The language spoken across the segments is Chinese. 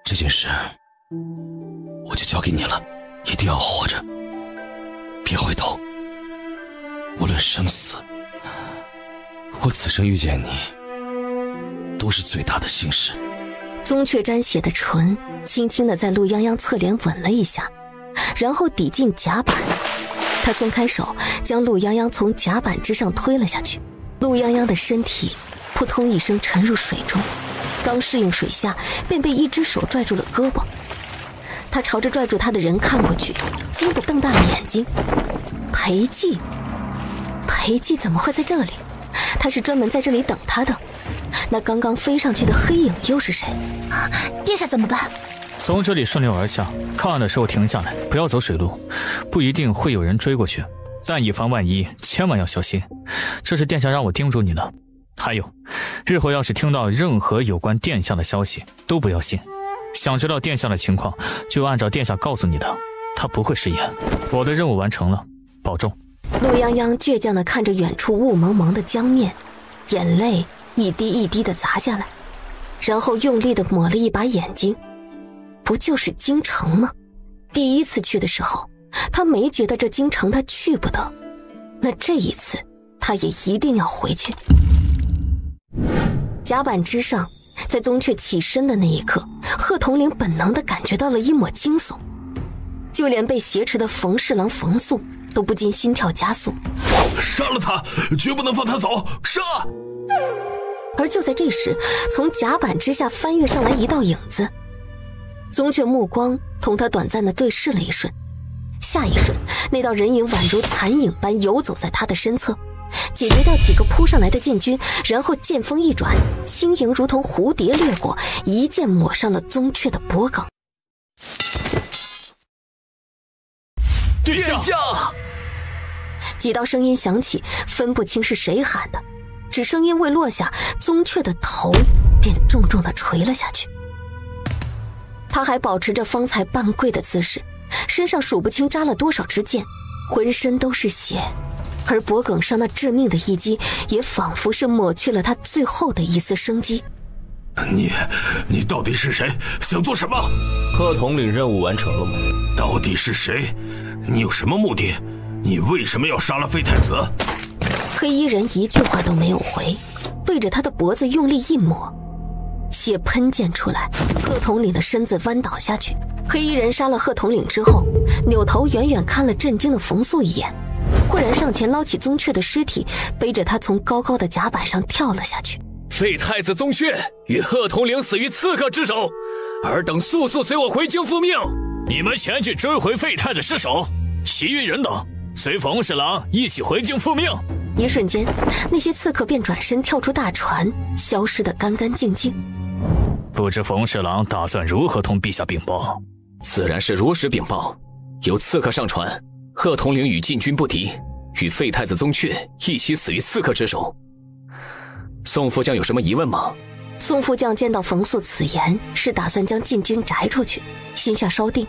这件事我就交给你了，一定要活着，别回头，无论生死，我此生遇见你都是最大的幸事。宗雀沾血的唇轻轻地在陆泱泱侧脸吻了一下，然后抵进甲板。他松开手，将陆泱泱从甲板之上推了下去。陆泱泱的身体扑通一声沉入水中，刚适应水下，便被一只手拽住了胳膊。他朝着拽住他的人看过去，惊得瞪大了眼睛。裴寂，裴寂怎么会在这里？他是专门在这里等他的。那刚刚飞上去的黑影又是谁？殿下怎么办？从这里顺流而下，靠岸的时候停下来，不要走水路，不一定会有人追过去，但以防万一，千万要小心。这是殿下让我叮嘱你的。还有，日后要是听到任何有关殿下的消息，都不要信。想知道殿下的情况，就按照殿下告诉你的，他不会食言。我的任务完成了，保重。陆泱泱倔强地看着远处雾蒙蒙的江面，眼泪一滴一滴地砸下来，然后用力地抹了一把眼睛。不就是京城吗？第一次去的时候，他没觉得这京城他去不得，那这一次他也一定要回去。甲板之上，在宗雀起身的那一刻，贺统领本能地感觉到了一抹惊悚，就连被挟持的冯侍郎冯素都不禁心跳加速。杀了他，绝不能放他走，杀！而就在这时，从甲板之下翻越上来一道影子。宗雀目光同他短暂地对视了一瞬，下一瞬，那道人影宛如残影般游走在他的身侧，解决掉几个扑上来的禁军，然后剑锋一转，轻盈如同蝴蝶掠过，一剑抹上了宗雀的脖颈。殿下！几道声音响起，分不清是谁喊的，只声音未落下，宗雀的头便重重地垂了下去。他还保持着方才半跪的姿势，身上数不清扎了多少支箭，浑身都是血，而脖颈上那致命的一击也仿佛是抹去了他最后的一丝生机。你到底是谁？想做什么？贺统领任务完成了吗？到底是谁？你有什么目的？你为什么要杀了废太子？黑衣人一句话都没有回，对着他的脖子用力一抹，血喷溅出来，贺统领的身子弯倒下去。黑衣人杀了贺统领之后，扭头远远看了震惊的冯素一眼，忽然上前捞起宗雀的尸体，背着他从高高的甲板上跳了下去。废太子宗雀与贺统领死于刺客之手，尔等速速随我回京复命。你们前去追回废太子尸首，其余人等随冯侍郎一起回京复命。一瞬间，那些刺客便转身跳出大船，消失得干干净净。不知冯侍郎打算如何同陛下禀报？自然是如实禀报，有刺客上船，贺统领与禁军不敌，与废太子宗雀一起死于刺客之手。宋副将有什么疑问吗？宋副将见到冯素此言，是打算将禁军摘出去，心下稍定，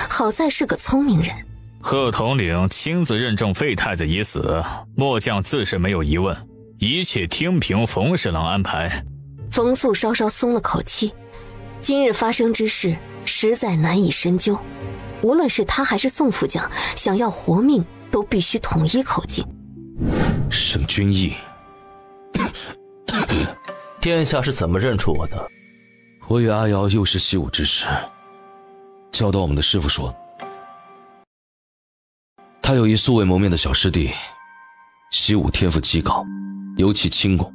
好在是个聪明人。贺统领亲自认证废太子已死，末将自是没有疑问，一切听凭冯侍郎安排。冯素稍稍松了口气，今日发生之事实在难以深究，无论是他还是宋副将，想要活命都必须统一口径。圣君意。殿下是怎么认出我的？我与阿瑶幼时习武之时，教导我们的师傅说，他有一素未谋面的小师弟，习武天赋极高，尤其轻功，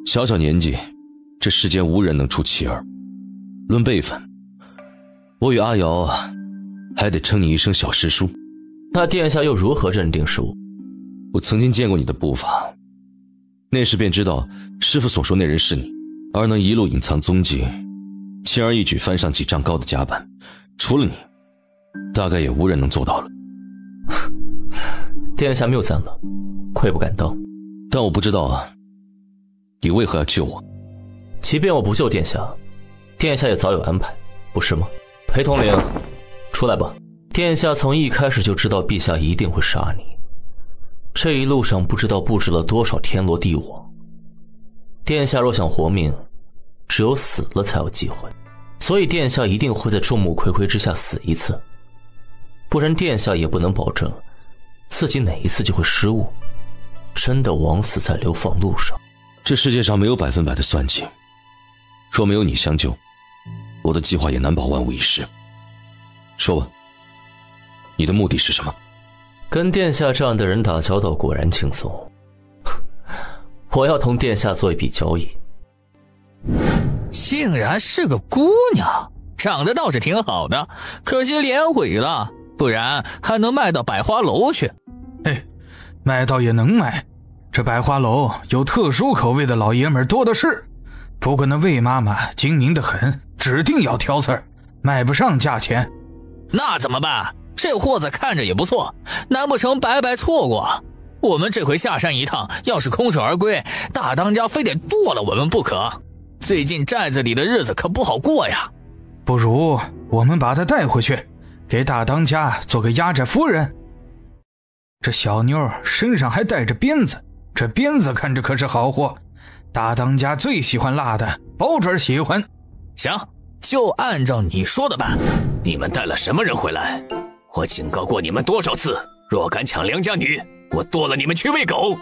小小年纪，这世间无人能出其二。论辈分，我与阿瑶还得称你一声小师叔。那殿下又如何认定是我？我曾经见过你的步伐，那时便知道师傅所说那人是你，而能一路隐藏踪迹，轻而易举翻上几丈高的甲板，除了你，大概也无人能做到了。殿下谬赞了，愧不敢当。但我不知道你为何要救我。即便我不救殿下，殿下也早有安排，不是吗？裴统领，出来吧。殿下从一开始就知道陛下一定会杀你，这一路上不知道布置了多少天罗地网。殿下若想活命，只有死了才有机会。所以殿下一定会在众目睽睽之下死一次，不然殿下也不能保证自己哪一次就会失误，真的枉死在流放路上。这世界上没有100%的算计，若没有你相救，我的计划也难保万无一失。说吧，你的目的是什么？跟殿下这样的人打交道果然轻松。我要同殿下做一笔交易。竟然是个姑娘，长得倒是挺好的，可惜脸毁了，不然还能卖到百花楼去。卖倒也能卖，这百花楼有特殊口味的老爷们多的是，不过那魏妈妈精明得很，指定要挑刺儿，卖不上价钱。那怎么办？这货子看着也不错，难不成白白错过？我们这回下山一趟，要是空手而归，大当家非得剁了我们不可。最近寨子里的日子可不好过呀。不如我们把她带回去，给大当家做个压寨夫人。这小妞身上还带着鞭子，这鞭子看着可是好货，大当家最喜欢辣的，保准喜欢。行，就按照你说的办。你们带了什么人回来？我警告过你们多少次，若敢抢良家女，我剁了你们去喂狗。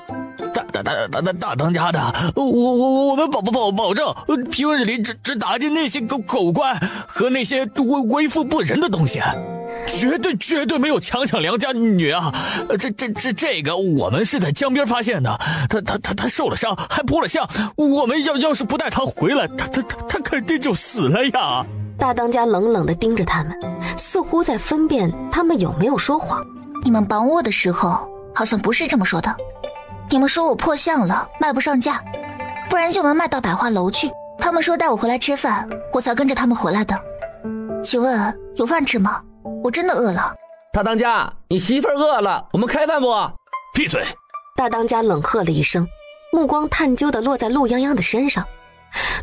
大当家的，我们保证，平日里只打击那些狗怪和那些为富不仁的东西，绝对没有强抢良家女啊！这个我们是在江边发现的，他受了伤，还破了相，我们要是不带他回来，他肯定就死了呀！大当家冷冷地盯着他们，似乎在分辨他们有没有说谎。你们绑我的时候好像不是这么说的，你们说我破相了，卖不上价，不然就能卖到百花楼去。他们说带我回来吃饭，我才跟着他们回来的。请问有饭吃吗？我真的饿了。大当家，你媳妇儿饿了，我们开饭不？闭嘴！大当家冷喝了一声，目光探究地落在陆泱泱的身上。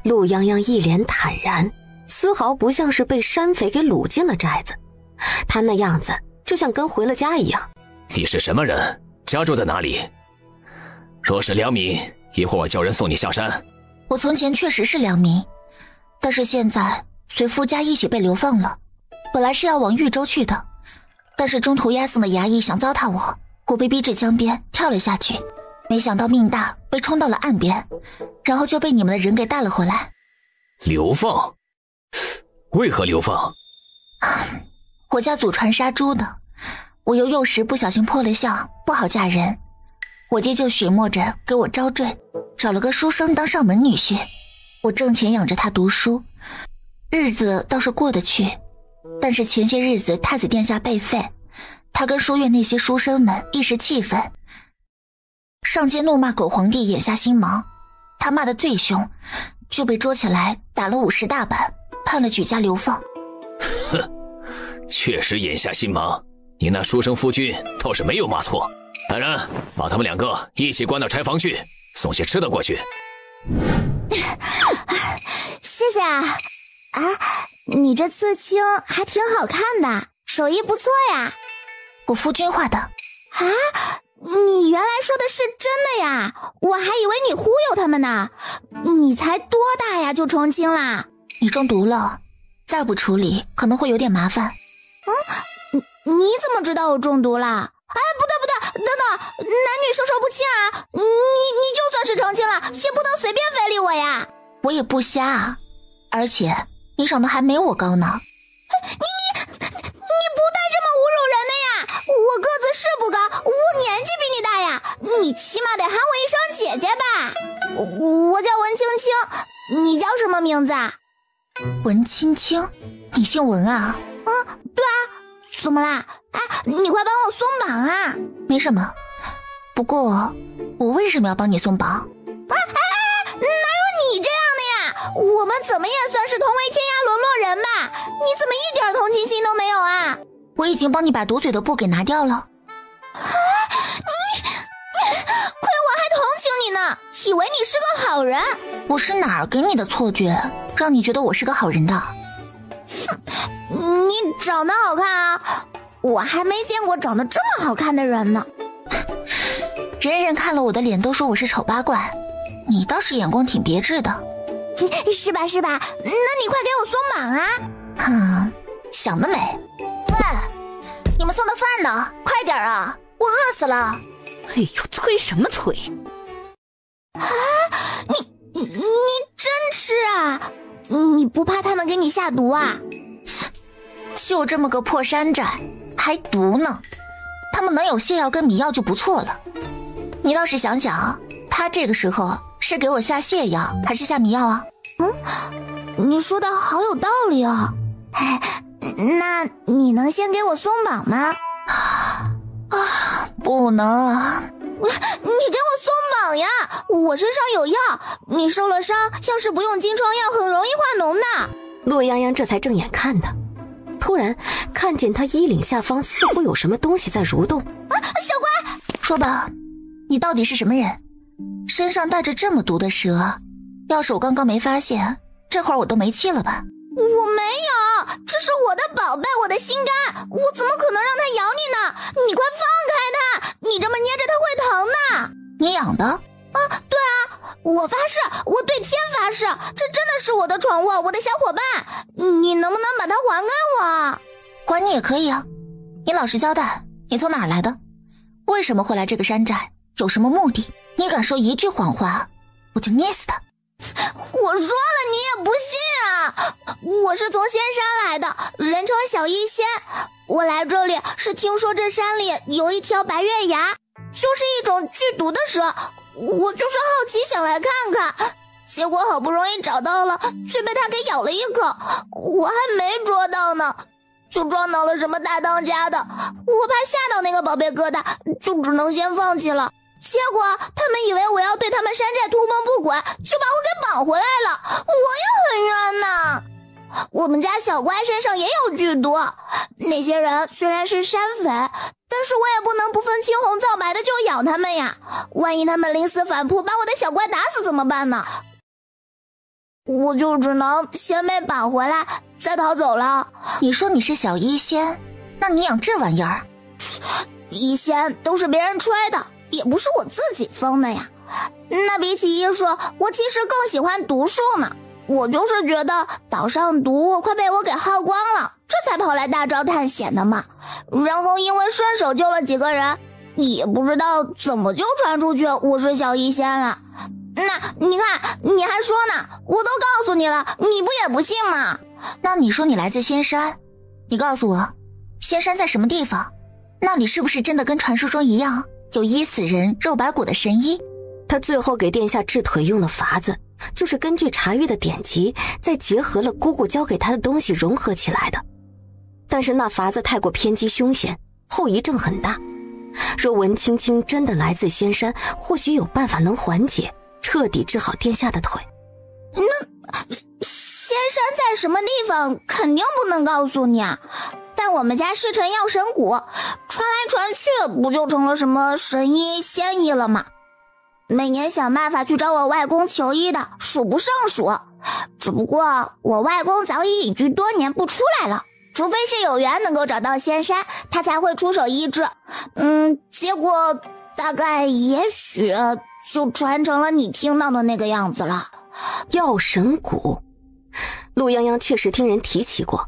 陆泱泱一脸坦然，丝毫不像是被山匪给掳进了寨子，他那样子就像跟回了家一样。你是什么人？家住在哪里？若是良民，一会儿我叫人送你下山。我从前确实是良民，但是现在随夫家一起被流放了。本来是要往豫州去的，但是中途押送的衙役想糟蹋我，我被逼至江边跳了下去，没想到命大，被冲到了岸边，然后就被你们的人给带了回来。流放？为何流放？我家祖传杀猪的，我又幼时不小心破了相，不好嫁人，我爹就许诺着给我招赘，找了个书生当上门女婿，我挣钱养着他读书，日子倒是过得去。但是前些日子太子殿下被废，他跟书院那些书生们一时气愤，上街怒骂狗皇帝眼下心盲，他骂得最凶，就被捉起来打了50大板，判了举家流放。哼，确实眼下心盲，你那书生夫君倒是没有骂错。来人，把他们2个一起关到柴房去，送些吃的过去。谢谢啊！你这刺青还挺好看的，手艺不错呀。我夫君画的。你原来说的是真的呀？我还以为你忽悠他们呢。你才多大呀就成亲啦？你中毒了，再不处理可能会有点麻烦。你怎么知道我中毒了？不对，等等，男女授受不亲啊！你就算是成亲了，也不能随便非礼我呀。我也不瞎啊，而且你长得还没我高呢。你不带这么侮辱人的呀！我个子是不高，我年纪比你大呀，你起码得喊我一声姐姐吧。我叫文青青，你叫什么名字啊？文青青，你姓文啊？对啊，怎么啦？你快帮我松绑啊！没什么，不过我为什么要帮你松绑？哪有你这样的呀？我们怎么也算是同为天涯沦落人吧？你怎么一点同情心都没有啊？我已经帮你把堵嘴的布给拿掉了。亏我还同情你呢，以为你是个好人。我是哪儿给你的错觉，让你觉得我是个好人的？你长得好看啊，我还没见过长得这么好看的人呢。人人看了我的脸都说我是丑八怪，你倒是眼光挺别致的。是吧？那你快给我松绑啊！想得美！喂，你们送的饭呢？快点啊！我饿死了！哎呦，催什么催？啊！你真吃啊？你不怕他们给你下毒啊？就这么个破山寨，还毒呢？他们能有泻药跟迷药就不错了。你倒是想想，他这个时候是给我下泻药还是下迷药啊？你说的好有道理哦。那你能先给我松绑吗？不能。你给我松绑呀！我身上有药，你受了伤，要是不用金疮药，很容易化脓的。洛泱泱这才正眼看他，突然看见他衣领下方似乎有什么东西在蠕动。小乖，说吧，你到底是什么人？身上带着这么毒的蛇，要是我刚刚没发现，这会儿我都没气了吧？我没有，这是我的宝贝，我的心肝，我怎么可能让它咬你呢？你快放开它，你这么捏着它会疼的。你养的？对啊，我发誓，我对天发誓，这真的是我的宠物，我的小伙伴，你能不能把它还给我？管你也可以啊，你老实交代，你从哪儿来的？为什么会来这个山寨？有什么目的？你敢说一句谎话，我就捏死他！我说了你也不信啊！我是从仙山来的，人称小医仙。我来这里是听说这山里有一条白月牙，就是一种剧毒的蛇，我就是好奇想来看看，结果好不容易找到了，却被它给咬了一口，我还没捉到呢，就撞到了什么大当家的，我怕吓到那个宝贝疙瘩，就只能先放弃了。结果他们以为我要对他们山寨图谋不轨，就把我给绑回来了，我也很冤呐。我们家小乖身上也有剧毒，那些人虽然是山匪，但是我也不能不分青红皂白的就咬他们呀，万一他们临死反扑把我的小乖打死怎么办呢？我就只能先被绑回来再逃走了。你说你是小医仙，那你养这玩意儿？医仙都是别人吹的，也不是我自己封的呀。那比起医术，我其实更喜欢毒术呢。我就是觉得岛上毒快被我给耗光了，这才跑来大招探险的嘛。然后因为顺手救了几个人，也不知道怎么就传出去我是小医仙了。那你看，你还说呢，我都告诉你了，你不也不信吗？那你说你来自仙山，你告诉我，仙山在什么地方？那里是不是真的跟传说中一样，有医死人肉白骨的神医？他最后给殿下治腿用的法子，就是根据茶玉的典籍，再结合了姑姑教给他的东西融合起来的。但是那法子太过偏激凶险，后遗症很大。若文青青真的来自仙山，或许有办法能缓解，彻底治好殿下的腿。那仙山在什么地方肯定不能告诉你啊，但我们家师承药神谷，传来传去不就成了什么神医仙医了吗？每年想办法去找我外公求医的数不胜数，只不过我外公早已隐居多年不出来了，除非是有缘能够找到仙山，他才会出手医治。结果大概也许就传成了你听到的那个样子了。药神谷，陆泱泱确实听人提起过，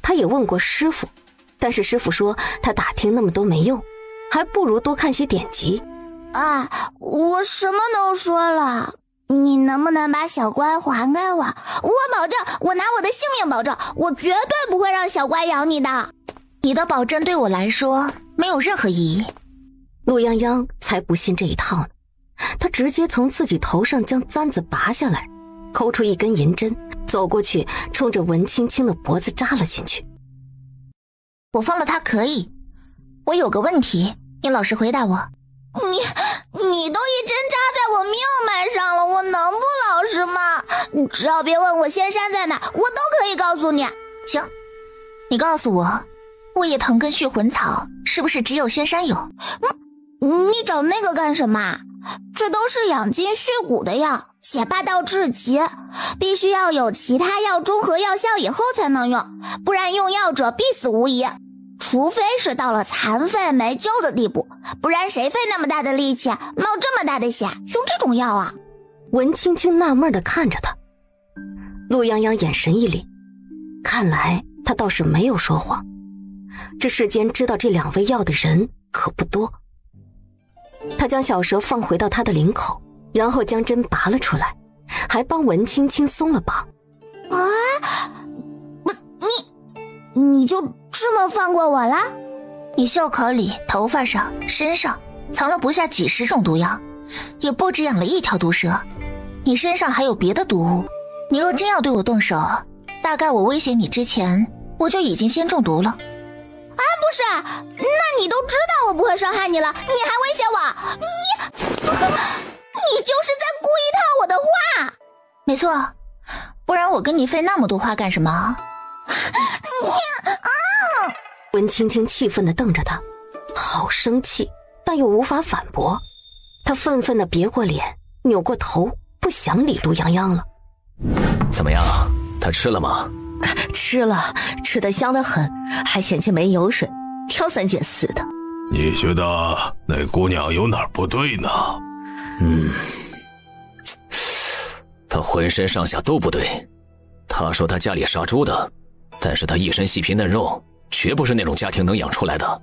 他也问过师傅，但是师傅说他打听那么多没用，还不如多看些典籍。我什么都说了，你能不能把小乖还给我？我保证，我拿我的性命保证，我绝对不会让小乖咬你的。你的保证对我来说没有任何意义。陆泱泱才不信这一套呢，他直接从自己头上将簪子拔下来，抠出一根银针，走过去冲着文青青的脖子扎了进去。我放了他可以，我有个问题，你老实回答我。你都一针扎在我命脉上了，我能不老实吗？你只要别问我仙山在哪，我都可以告诉你。行，你告诉我，沃叶藤跟血魂草是不是只有仙山有？你找那个干什么？这都是养筋续骨的药，且霸道至极，必须要有其他药中和药效以后才能用，不然用药者必死无疑。除非是到了残废没救的地步，不然谁费那么大的力气冒这么大的险用这种药啊？文青青纳闷地看着他，陆泱泱眼神一凛，看来他倒是没有说谎。这世间知道这2味药的人可不多。他将小蛇放回到他的领口，然后将针拔了出来，还帮文青青松了绑。你就这么放过我了？你袖口里、头发上、身上藏了不下几10种毒药，也不止养了1条毒蛇。你身上还有别的毒物，你若真要对我动手，大概我威胁你之前，我就已经先中毒了。不是，那你都知道我不会伤害你了，你还威胁我？你就是在故意套我的话。没错，不然我跟你费那么多话干什么？文青青气愤地瞪着他，好生气，但又无法反驳。他愤愤地别过脸，扭过头，不想理陆泱泱了。怎么样，他吃了吗？吃了，吃得香得很，还嫌弃没油水，挑3拣4的。你觉得那姑娘有哪儿不对呢？她浑身上下都不对。她说她家里杀猪的，但是她一身细皮嫩肉，绝不是那种家庭能养出来的。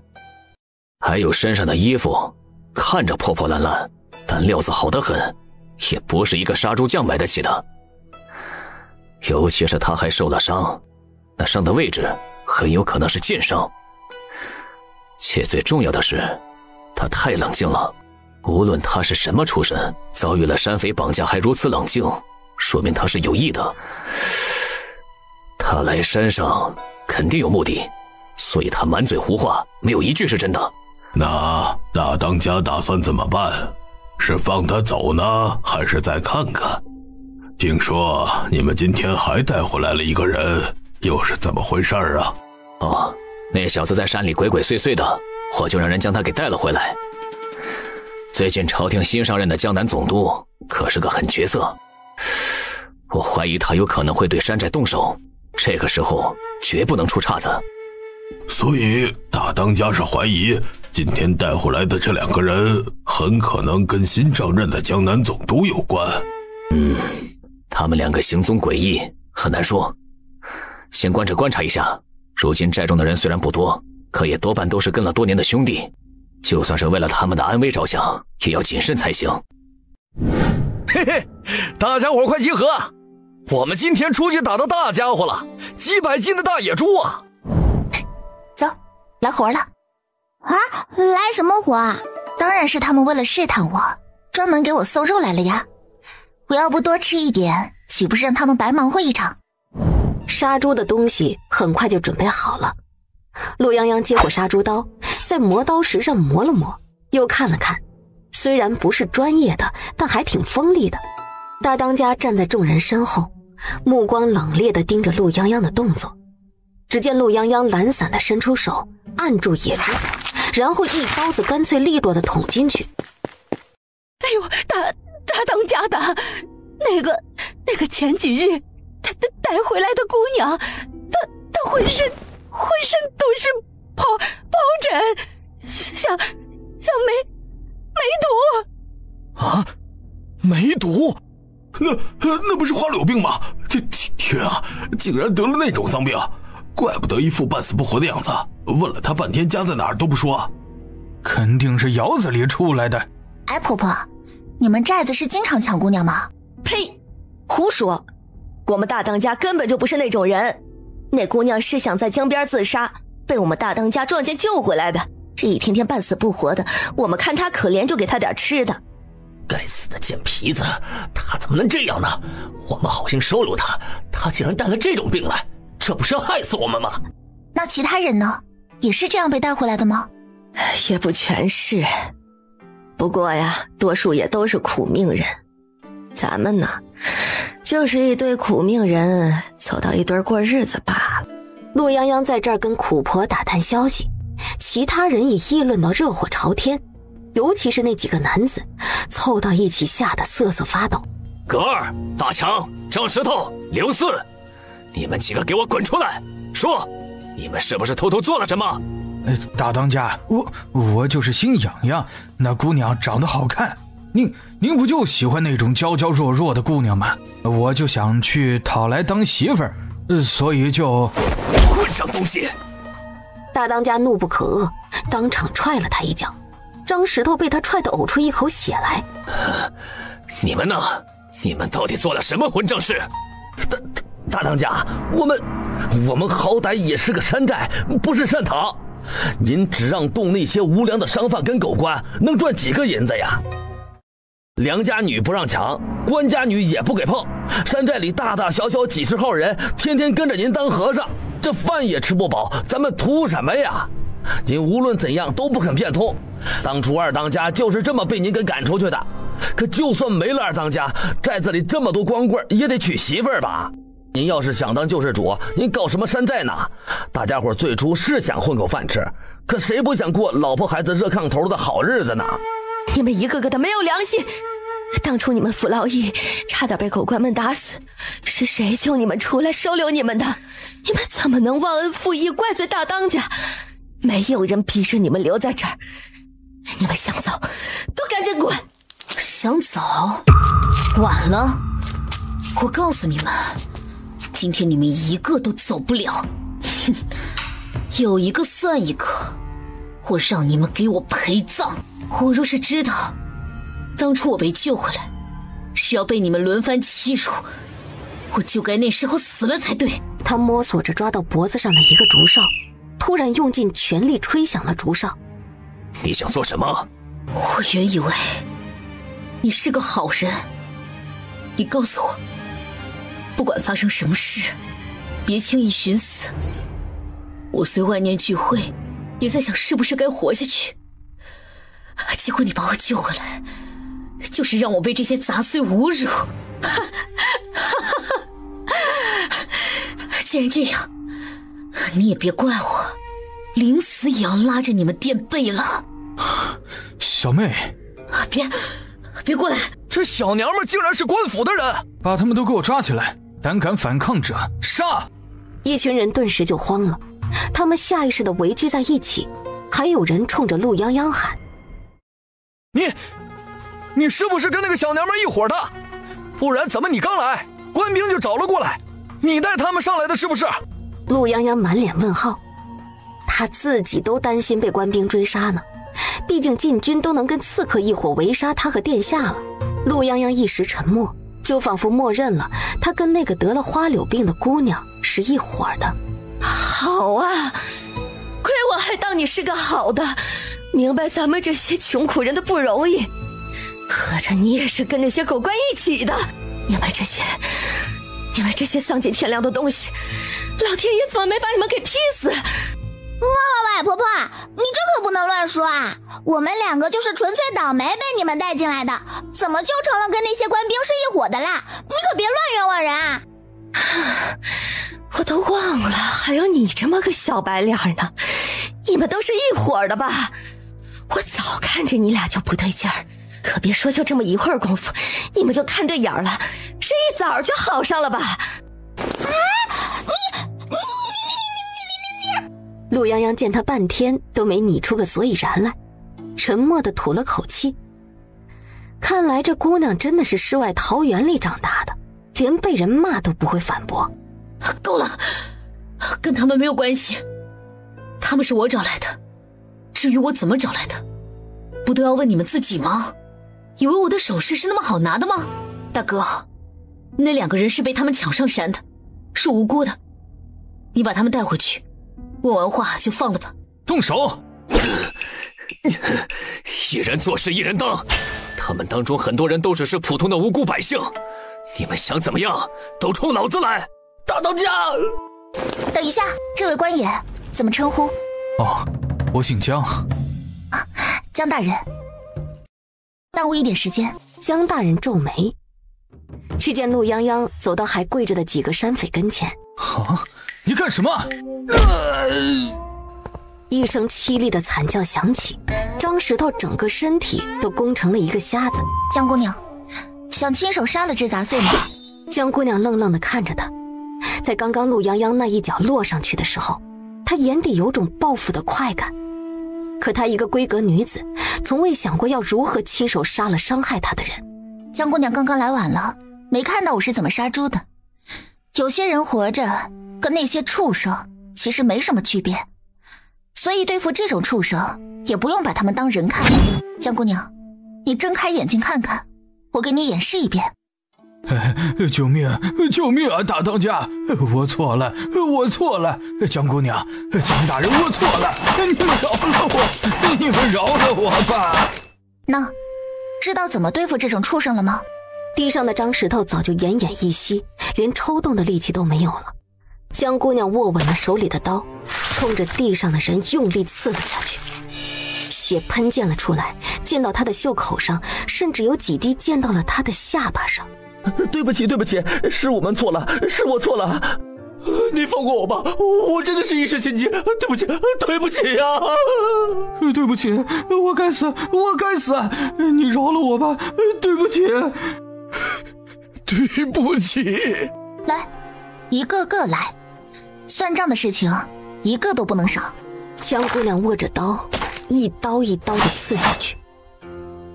还有身上的衣服，看着破破烂烂，但料子好得很，也不是一个杀猪匠买得起的。尤其是他还受了伤，那伤的位置很有可能是剑伤。且最重要的是，他太冷静了。无论他是什么出身，遭遇了山匪绑架还如此冷静，说明他是有意的。他来山上肯定有目的，所以他满嘴胡话，没有一句是真的。那大当家打算怎么办？是放他走呢，还是再看看？听说你们今天还带回来了一个人，又是怎么回事啊？哦，那小子在山里鬼鬼祟祟的，我就让人将他给带了回来。最近朝廷新上任的江南总督可是个狠角色，我怀疑他有可能会对山寨动手，这个时候绝不能出岔子。所以大当家是怀疑今天带回来的这2个人很可能跟新上任的江南总督有关。他们2个行踪诡异，很难说。先观察一下，如今寨中的人虽然不多，可也多半都是跟了多年的兄弟，就算是为了他们的安危着想，也要谨慎才行。嘿嘿，大家伙快集合，我们今天出去打到大家伙了，几百斤的大野猪啊！走，来活了。来什么活啊？当然是他们为了试探我，专门给我送肉来了呀。我要不多吃一点，岂不是让他们白忙活一场？杀猪的东西很快就准备好了。陆泱泱接过杀猪刀，在磨刀石上磨了磨，又看了看，虽然不是专业的，但还挺锋利的。大当家站在众人身后，目光冷冽地盯着陆泱泱的动作。只见陆泱泱懒散地伸出手，按住野猪，然后一刀子干脆利落地捅进去。哎呦，大当家的，那个前几日他带回来的姑娘，她浑身都是疱疹，像梅毒啊！梅毒？那不是花柳病吗？天啊，竟然得了那种脏病，怪不得一副半死不活的样子。问了他半天家在哪儿都不说，肯定是窑子里出来的。哎，婆婆，你们寨子是经常抢姑娘吗？呸！胡说！我们大当家根本就不是那种人。那姑娘是想在江边自杀，被我们大当家撞见救回来的。这一天天半死不活的，我们看她可怜就给她点吃的。该死的贱皮子，他怎么能这样呢？我们好心收留他，他竟然带了这种病来，这不是要害死我们吗？那其他人呢？也是这样被带回来的吗？也不全是，不过呀，多数也都是苦命人。咱们呢，就是一堆苦命人凑到一堆过日子罢了。陆泱泱在这儿跟苦婆打探消息，其他人也议论到热火朝天，尤其是那几个男子凑到一起吓得瑟瑟发抖。葛二、大强、张石头、刘四，你们几个给我滚出来，说你们是不是偷偷做了什么？大当家，我就是心痒痒，那姑娘长得好看，您不就喜欢那种娇娇弱弱的姑娘吗？我就想去讨来当媳妇儿，所以就……混账东西！大当家怒不可遏，当场踹了他一脚。张石头被他踹得呕出一口血来。你们呢？你们到底做了什么混账事？大当家，我们好歹也是个山寨，不是善堂。您只让动那些无良的商贩跟狗官，能赚几个银子呀？良家女不让抢，官家女也不给碰。山寨里大大小小几十号人，天天跟着您当和尚，这饭也吃不饱，咱们图什么呀？您无论怎样都不肯变通。当初二当家就是这么被您给赶出去的。可就算没了二当家，寨子里这么多光棍也得娶媳妇儿吧？您要是想当救世主，您搞什么山寨呢？大家伙最初是想混口饭吃，可谁不想过老婆孩子热炕头的好日子呢？你们一个个的没有良心！当初你们服劳役，差点被狗官们打死，是谁救你们出来收留你们的？你们怎么能忘恩负义，怪罪大当家？没有人逼着你们留在这儿，你们想走都赶紧滚！想走？晚了！我告诉你们，今天你们一个都走不了。哼，有一个算一个，我让你们给我陪葬。我若是知道当初我被救回来是要被你们轮番欺辱，我就该那时候死了才对。他摸索着抓到脖子上的一个竹哨，突然用尽全力吹响了竹哨。你想做什么？我原以为你是个好人，你告诉我，不管发生什么事，别轻易寻死。我随万念俱灰，也在想是不是该活下去。结果你把我救回来，就是让我被这些杂碎侮辱。既然这样，你也别怪我，临死也要拉着你们垫背了。小妹，别过来！这小娘们竟然是官府的人，把他们都给我抓起来！胆敢反抗者，杀！一群人顿时就慌了，他们下意识地围聚在一起，还有人冲着陆泱泱喊：“你是不是跟那个小娘们一伙的？不然怎么你刚来，官兵就找了过来？你带他们上来的是不是？”陆泱泱满脸问号，他自己都担心被官兵追杀呢。毕竟禁军都能跟刺客一伙围杀他和殿下了。陆泱泱一时沉默，就仿佛默认了他跟那个得了花柳病的姑娘是一伙的。好啊，亏我还当你是个好的，明白咱们这些穷苦人的不容易。合着你也是跟那些狗官一起的？你们这些丧尽天良的东西，老天爷怎么没把你们给劈死？喂，婆婆，你这可不能乱说啊！我们两个就是纯粹倒霉被你们带进来的，怎么就成了跟那些官兵是一伙的啦？你可别乱冤枉人啊！我都忘了还有你这么个小白脸呢，你们都是一伙的吧？我早看着你俩就不对劲儿，可别说就这么一会儿功夫，你们就看对眼了，是一早就好上了吧？陆泱泱见他半天都没拟出个所以然来，沉默地吐了口气。看来这姑娘真的是世外桃源里长大的，连被人骂都不会反驳。够了，跟他们没有关系，他们是我找来的。至于我怎么找来的，不都要问你们自己吗？以为我的首饰是那么好拿的吗？大哥，那2个人是被他们抢上山的，是无辜的，你把他们带回去，问完话就放了吧。动手！一人做事一人当，他们当中很多人都只是普通的无辜百姓，你们想怎么样都冲老子来！大当家，等一下，这位官爷怎么称呼？哦，我姓江。江大人。耽误一点时间。江大人皱眉，去见陆泱泱走到还跪着的几个山匪跟前。啊！你干什么？一声凄厉的惨叫响起，张石头整个身体都弓成了一个瞎子。江姑娘，想亲手杀了这杂碎吗？江姑娘愣愣地看着他，在刚刚陆泱泱那一脚落上去的时候，她眼底有种报复的快感。可她一个闺阁女子，从未想过要如何亲手杀了伤害她的人。江姑娘刚刚来晚了，没看到我是怎么杀猪的。有些人活着跟那些畜生其实没什么区别，所以对付这种畜生也不用把他们当人看。江姑娘，你睁开眼睛看看，我给你演示一遍。救命！救命啊！大当家，我错了，我错了！江姑娘，江大人，我错了，你们饶了我，你们饶了我吧！那，知道怎么对付这种畜生了吗？地上的张石头早就奄奄一息，连抽动的力气都没有了。江姑娘握稳了手里的刀，冲着地上的人用力刺了下去，血喷溅了出来，溅到她的袖口上，甚至有几滴溅到了她的下巴上。对不起，对不起，是我们错了，是我错了，你放过我吧，我真的是一时心急，对不起，对不起呀！对不起，我该死，我该死，你饶了我吧，对不起，对不起。来，一个个来，算账的事情一个都不能少。江姑娘握着刀，一刀一刀地刺下去。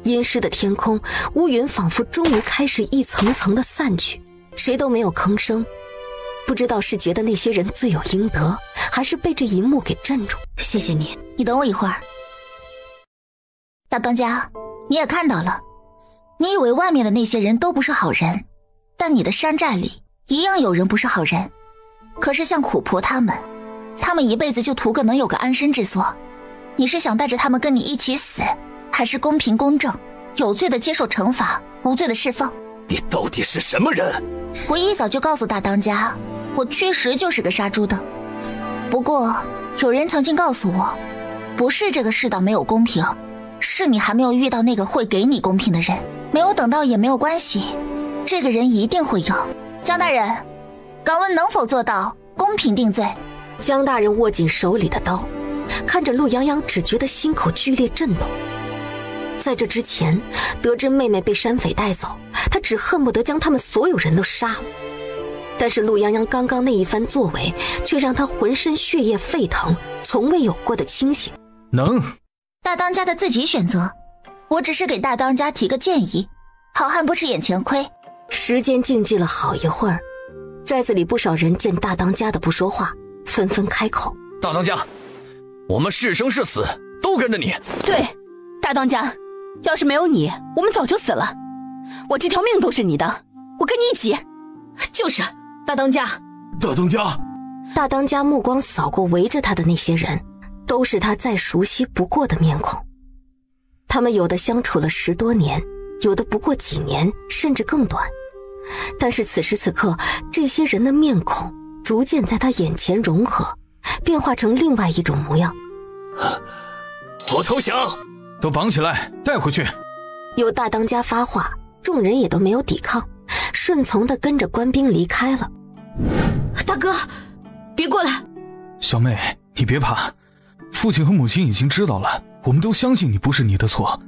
阴湿的天空，乌云仿佛终于开始一层层的散去，谁都没有吭声。不知道是觉得那些人罪有应得，还是被这一幕给镇住。谢谢你，你等我一会儿。大当家，你也看到了，你以为外面的那些人都不是好人，但你的山寨里一样有人不是好人。可是像苦婆他们一辈子就图个能有个安身之所。你是想带着他们跟你一起死，还是公平公正，有罪的接受惩罚，无罪的释放？你到底是什么人？我一早就告诉大当家，我确实就是个杀猪的。不过有人曾经告诉我，不是这个世道没有公平，是你还没有遇到那个会给你公平的人。没有等到也没有关系，这个人一定会有。江大人，敢问能否做到公平定罪？江大人握紧手里的刀，看着陆泱泱，只觉得心口剧烈震动。在这之前，得知妹妹被山匪带走，他只恨不得将他们所有人都杀了。但是陆泱泱刚刚那一番作为，却让他浑身血液沸腾，从未有过的清醒。能，大当家的自己选择，我只是给大当家提个建议。好汉不吃眼前亏。时间静寂了好一会儿，寨子里不少人见大当家的不说话，纷纷开口。大当家，我们是生是死都跟着你。对，大当家，要是没有你，我们早就死了。我这条命都是你的，我跟你一起。就是大当家。大当家，大当家目光扫过围着他的那些人，都是他再熟悉不过的面孔。他们有的相处了10多年，有的不过几年，甚至更短。但是此时此刻，这些人的面孔逐渐在他眼前融合，变化成另外一种模样。我投降！都绑起来，带回去。有大当家发话，众人也都没有抵抗，顺从地跟着官兵离开了。大哥，别过来！小妹，你别怕，父亲和母亲已经知道了，我们都相信你不是你的错。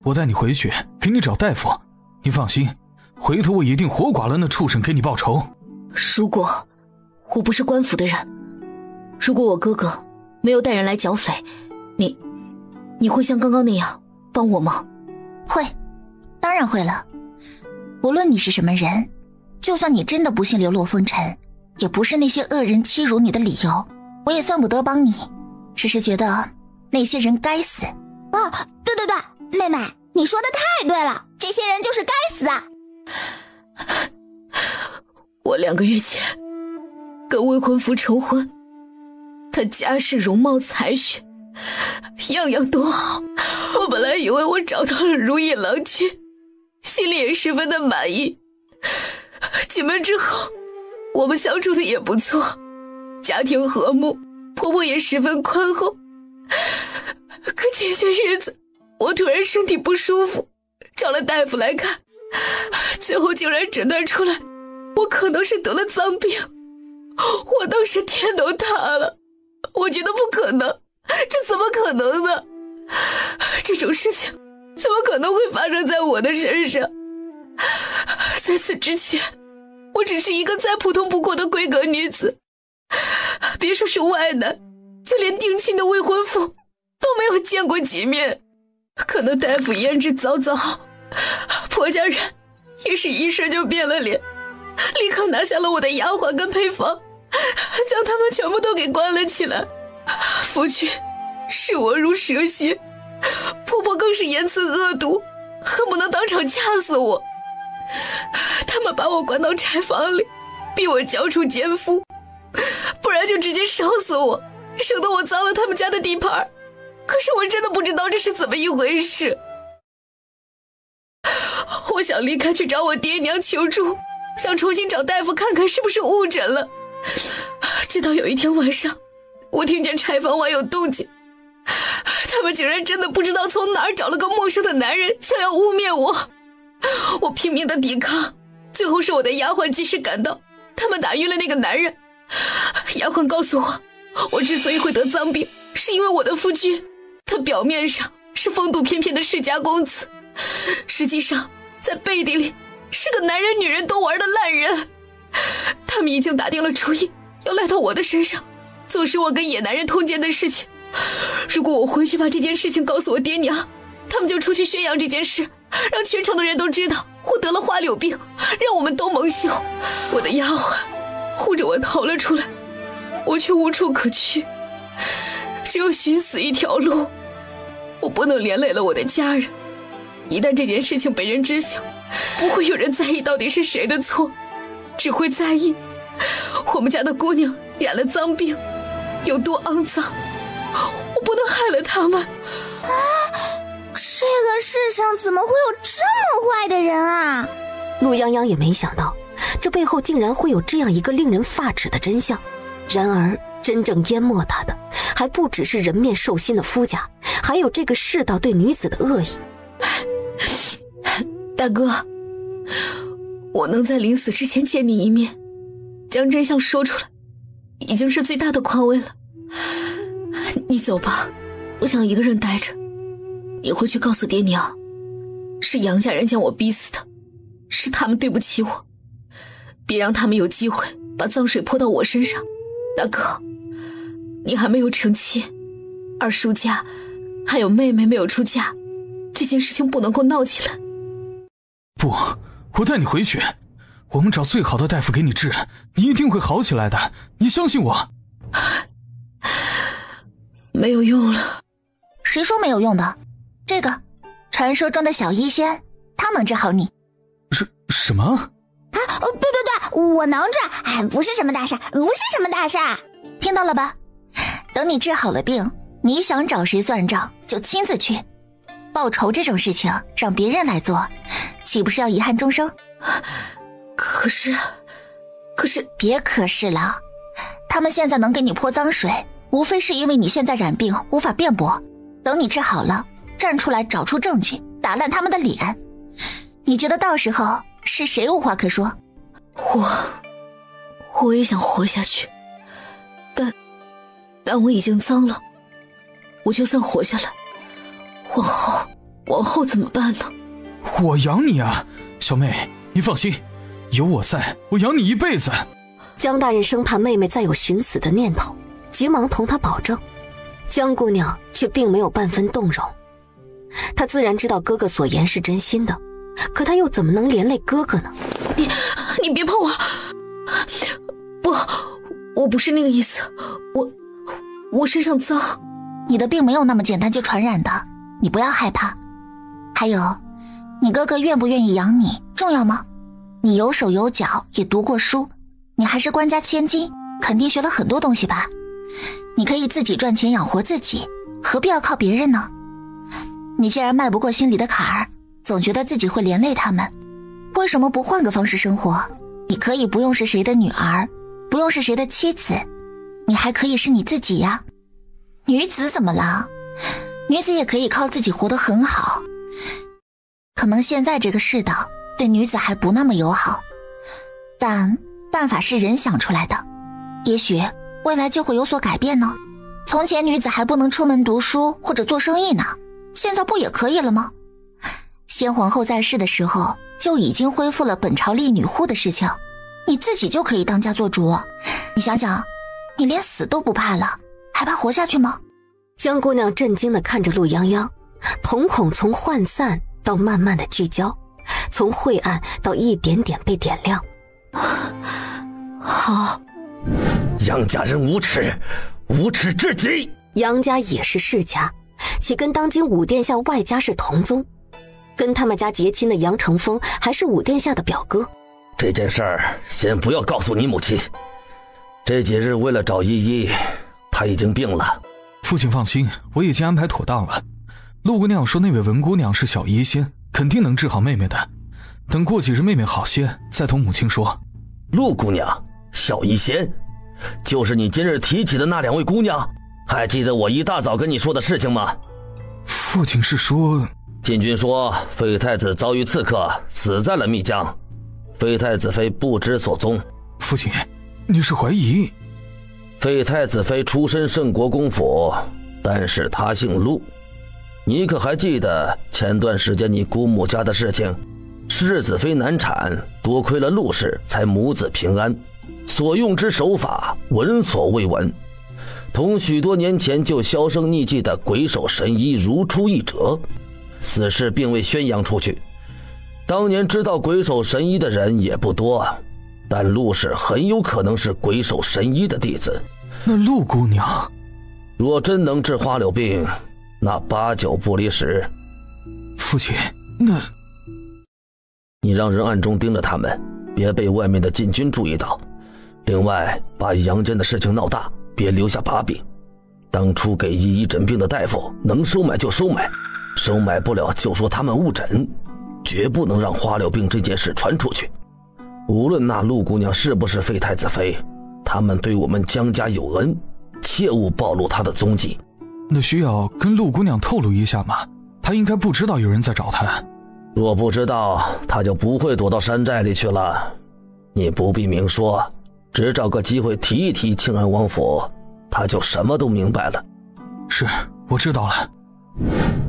我带你回去，给你找大夫。你放心，回头我一定活剐了那畜生给你报仇。如果我不是官府的人，如果我哥哥没有带人来剿匪，你会像刚刚那样帮我吗？会，当然会了。无论你是什么人，就算你真的不幸流落风尘，也不是那些恶人欺辱你的理由，我也算不得帮你，只是觉得那些人该死。哦，对对对，妹妹，你说的太对了，这些人就是该死啊！我2个月前跟未婚夫成婚，他家世容貌才学样样都好，我本来以为我找到了如意郎君，心里也十分的满意。进门之后，我们相处的也不错，家庭和睦，婆婆也十分宽厚。可前些日子我突然身体不舒服，找了大夫来看，最后竟然诊断出来我可能是得了脏病。我当时天都塌了，我觉得不可能，这怎么可能呢？这种事情怎么可能会发生在我的身上？在此之前，我只是一个再普通不过的闺阁女子，别说是外男，就就连定亲的未婚夫都没有见过几面。可能大夫胭脂早早，婆家人也是一时就变了脸，立刻拿下了我的丫鬟跟陪房，将他们全部都给关了起来。夫君视我如蛇蝎，婆婆更是言辞恶毒，恨不能当场掐死我。他们把我关到柴房里，逼我交出奸夫，不然就直接烧死我，省得我脏了他们家的地盘。可是我真的不知道这是怎么一回事。我想离开去找我爹娘求助，想重新找大夫看看是不是误诊了。直到有一天晚上，我听见柴房外有动静，他们竟然真的不知道从哪儿找了个陌生的男人，想要污蔑我。我拼命的抵抗，最后是我的丫鬟及时赶到，他们打晕了那个男人。丫鬟告诉我，我之所以会得脏病，是因为我的夫君，他表面上是风度翩翩的世家公子，实际上在背地里是个男人女人都玩的烂人。他们已经打定了主意，要赖到我的身上，坐实我跟野男人通奸的事情。如果我回去把这件事情告诉我爹娘，他们就出去宣扬这件事，让全城的人都知道我得了花柳病，让我们都蒙羞。我的丫鬟护着我逃了出来，我却无处可去，只有寻死一条路。我不能连累了我的家人，一旦这件事情被人知晓，不会有人在意到底是谁的错，只会在意我们家的姑娘染了脏病有多肮脏，我不能害了他们。这个世上怎么会有这么坏的人啊？陆泱泱也没想到，这背后竟然会有这样一个令人发指的真相。然而真正淹没他的还不只是人面兽心的夫家，还有这个世道对女子的恶意。大哥，我能在临死之前见你一面，将真相说出来，已经是最大的宽慰了。你走吧，我想一个人待着。你回去告诉爹娘，是杨家人将我逼死的，是他们对不起我，别让他们有机会把脏水泼到我身上。大哥，你还没有成亲，二叔家还有妹妹没有出嫁，这件事情不能够闹起来。不，我带你回去，我们找最好的大夫给你治，你一定会好起来的，你相信我。没有用了。谁说没有用的？这个传说中的小医仙，他能治好你。什么？啊，对，我能治，不是什么大事，不是什么大事。听到了吧？等你治好了病，你想找谁算账就亲自去。报仇这种事情让别人来做，岂不是要遗憾终生？可是别可是了，他们现在能给你泼脏水，无非是因为你现在染病无法辩驳。等你治好了，站出来找出证据，打烂他们的脸。你觉得到时候是谁无话可说？我也想活下去，但我已经脏了。我就算活下来，往后怎么办呢？我养你啊，小妹，你放心，有我在，我养你一辈子。江大人生怕妹妹再有寻死的念头，急忙同她保证。江姑娘却并没有半分动容，她自然知道哥哥所言是真心的，可她又怎么能连累哥哥呢？你别碰我！不，我不是那个意思，我身上脏。你的病没有那么简单就传染的，你不要害怕。还有，你哥哥愿不愿意养你重要吗？你有手有脚，也读过书，你还是官家千金，肯定学了很多东西吧？你可以自己赚钱养活自己，何必要靠别人呢？你既然迈不过心里的坎儿，总觉得自己会连累他们，为什么不换个方式生活？你可以不用是谁的女儿，不用是谁的妻子，你还可以是你自己呀。女子怎么了？女子也可以靠自己活得很好。可能现在这个世道对女子还不那么友好，但办法是人想出来的，也许未来就会有所改变呢。从前女子还不能出门读书或者做生意呢，现在不也可以了吗？先皇后在世的时候就已经恢复了本朝立女户的事情，你自己就可以当家做主。你想想，你连死都不怕了，还还怕活下去吗？江姑娘震惊地看着陆泱泱，瞳孔从涣散到慢慢的聚焦，从晦暗到一点点被点亮。好。杨家人无耻，无耻至极。杨家也是世家，其跟当今武殿下外家是同宗，跟他们家结亲的杨承风还是武殿下的表哥。这件事儿先不要告诉你母亲，这几日为了找依依，她已经病了。父亲放心，我已经安排妥当了。陆姑娘说那位文姑娘是小医仙，肯定能治好妹妹的。等过几日妹妹好些，再同母亲说。陆姑娘，小医仙，就是你今日提起的那2位姑娘，还记得我一大早跟你说的事情吗？父亲是说，禁军说废太子遭遇刺客，死在了密江，废太子妃不知所踪。父亲，你是怀疑？废太子妃出身圣国公府，但是她姓陆。你可还记得前段时间你姑母家的事情？世子妃难产，多亏了陆氏才母子平安，所用之手法闻所未闻，同许多年前就销声匿迹的鬼手神医如出一辙。此事并未宣扬出去，当年知道鬼手神医的人也不多，但陆氏很有可能是鬼手神医的弟子。那陆姑娘若真能治花柳病，那8九不离10。父亲，那你让人暗中盯着他们，别被外面的禁军注意到。另外，把杨坚的事情闹大，别留下把柄。当初给依依诊病的大夫，能收买就收买，收买不了就说他们误诊，绝不能让花柳病这件事传出去。无论那陆姑娘是不是废太子妃，他们对我们江家有恩，切勿暴露她的踪迹。那需要跟陆姑娘透露一下吗？她应该不知道有人在找她。若不知道，她就不会躲到山寨里去了。你不必明说，只找个机会提一提庆安王府，她就什么都明白了。是，我知道了。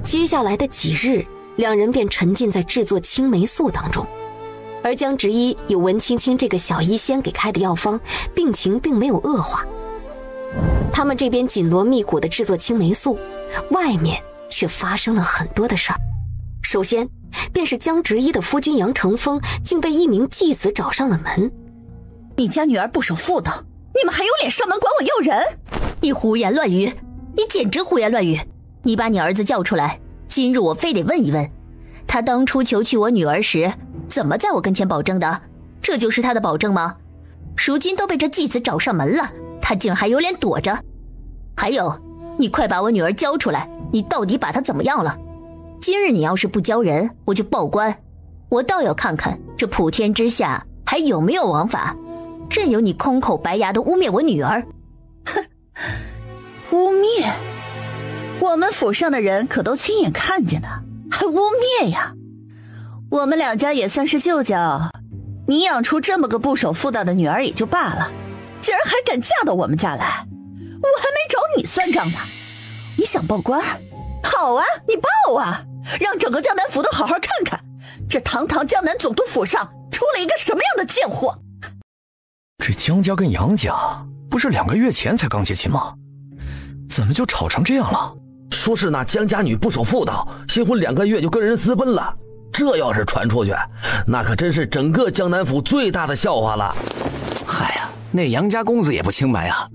接下来的几日，两人便沉浸在制作青霉素当中。而江直一有文青青这个小医仙给开的药方，病情并没有恶化。他们这边紧锣密鼓的制作青霉素，外面却发生了很多的事儿。首先便是江直一的夫君杨承风竟被一名继子找上了门。你家女儿不守妇道，你们还有脸上门管我要人？你胡言乱语，你简直胡言乱语！你把你儿子叫出来，今日我非得问一问，他当初求娶我女儿时，怎么在我跟前保证的？这就是他的保证吗？如今都被这继子找上门了，他竟然还有脸躲着？还有，你快把我女儿交出来，你到底把她怎么样了？今日你要是不交人，我就报官。我倒要看看这普天之下还有没有王法，任由你空口白牙的污蔑我女儿。哼，污蔑？我们府上的人可都亲眼看见的，还污蔑呀？我们两家也算是旧交，你养出这么个不守妇道的女儿也就罢了，竟然还敢嫁到我们家来，我还没找你算账呢。你想报官？好啊，你报啊，让整个江南府都好好看看，这堂堂江南总督府上出了一个什么样的贱货。这江家跟杨家不是2个月前才刚结亲吗？怎么就吵成这样了？说是那江家女不守妇道，新婚2个月就跟人私奔了，这要是传出去，那可真是整个江南府最大的笑话了。嗨呀，那杨家公子也不清白啊！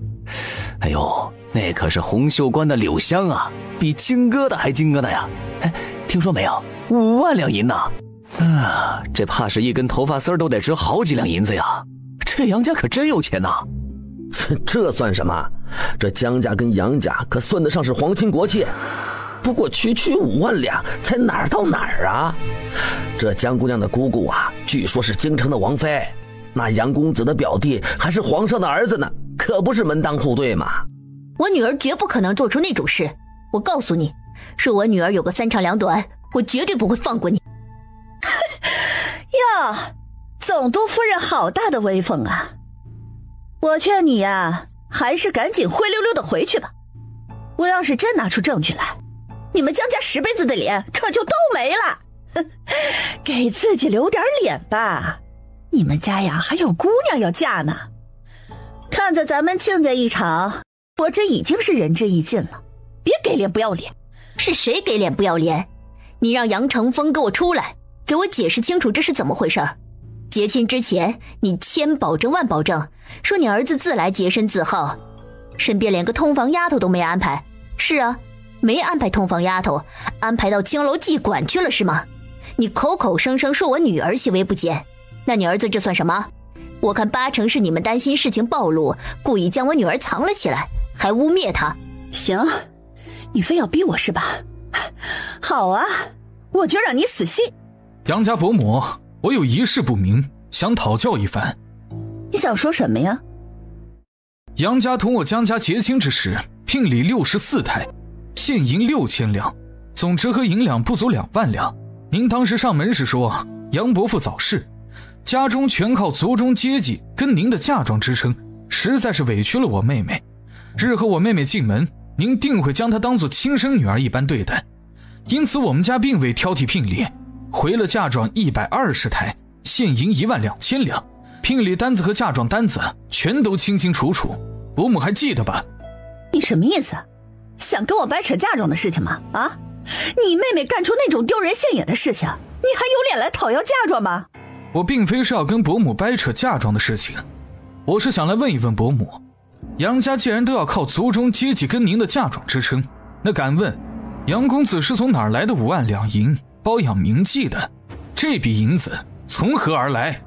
哎呦，那可是洪秀官的柳香啊，比金疙瘩还金疙瘩呀！哎，听说没有？5万两银呐！啊，这怕是一根头发丝都得值好几两银子呀！这杨家可真有钱呐！这算什么？这江家跟杨家可算得上是皇亲国戚。不过区5万两，才哪儿到哪儿啊？这江姑娘的姑姑啊，据说是京城的王妃，那杨公子的表弟还是皇上的儿子呢，可不是门当户对嘛。我女儿绝不可能做出那种事，我告诉你，若我女儿有个3长2短，我绝对不会放过你。哟，总督夫人好大的威风啊！我劝你呀，还是赶紧灰溜溜的回去吧。我要是真拿出证据来，你们江家10辈子的脸可就都没了。给自己留点脸吧，你们家呀还有姑娘要嫁呢。看在咱们亲家一场，我这已经是仁至义尽了，别给脸不要脸。是谁给脸不要脸？你让杨成风给我出来，给我解释清楚这是怎么回事。结亲之前你千保证万保证说你儿子自来洁身自好，身边连个通房丫头都没安排。是啊，没安排通房丫头，安排到青楼妓馆去了是吗？你口口声声说我女儿行为不检，那你儿子这算什么？我看8成是你们担心事情暴露，故意将我女儿藏了起来，还污蔑她。行，你非要逼我是吧？好啊，我就让你死心。杨家伯母，我有一事不明，想讨教一番。你想说什么呀？杨家同我江家结亲之时，聘礼64胎，现银6000两，总值和银两不足2万两。您当时上门时说杨伯父早逝，家中全靠族中阶级跟您的嫁妆支撑，实在是委屈了我妹妹。日后我妹妹进门，您定会将她当作亲生女儿一般对待，因此我们家并未挑剔聘礼，回了嫁妆120台，现银12000两，聘礼单子和嫁妆单子全都清清楚楚，伯母还记得吧？你什么意思？想跟我掰扯嫁妆的事情吗？啊，你妹妹干出那种丢人现眼的事情，你还有脸来讨要嫁妆吗？我并非是要跟伯母掰扯嫁妆的事情，我是想来问一问伯母，杨家既然都要靠族中阶级跟您的嫁妆支撑，那敢问杨公子是从哪儿来的5万两银包养名妓的？这笔银子从何而来？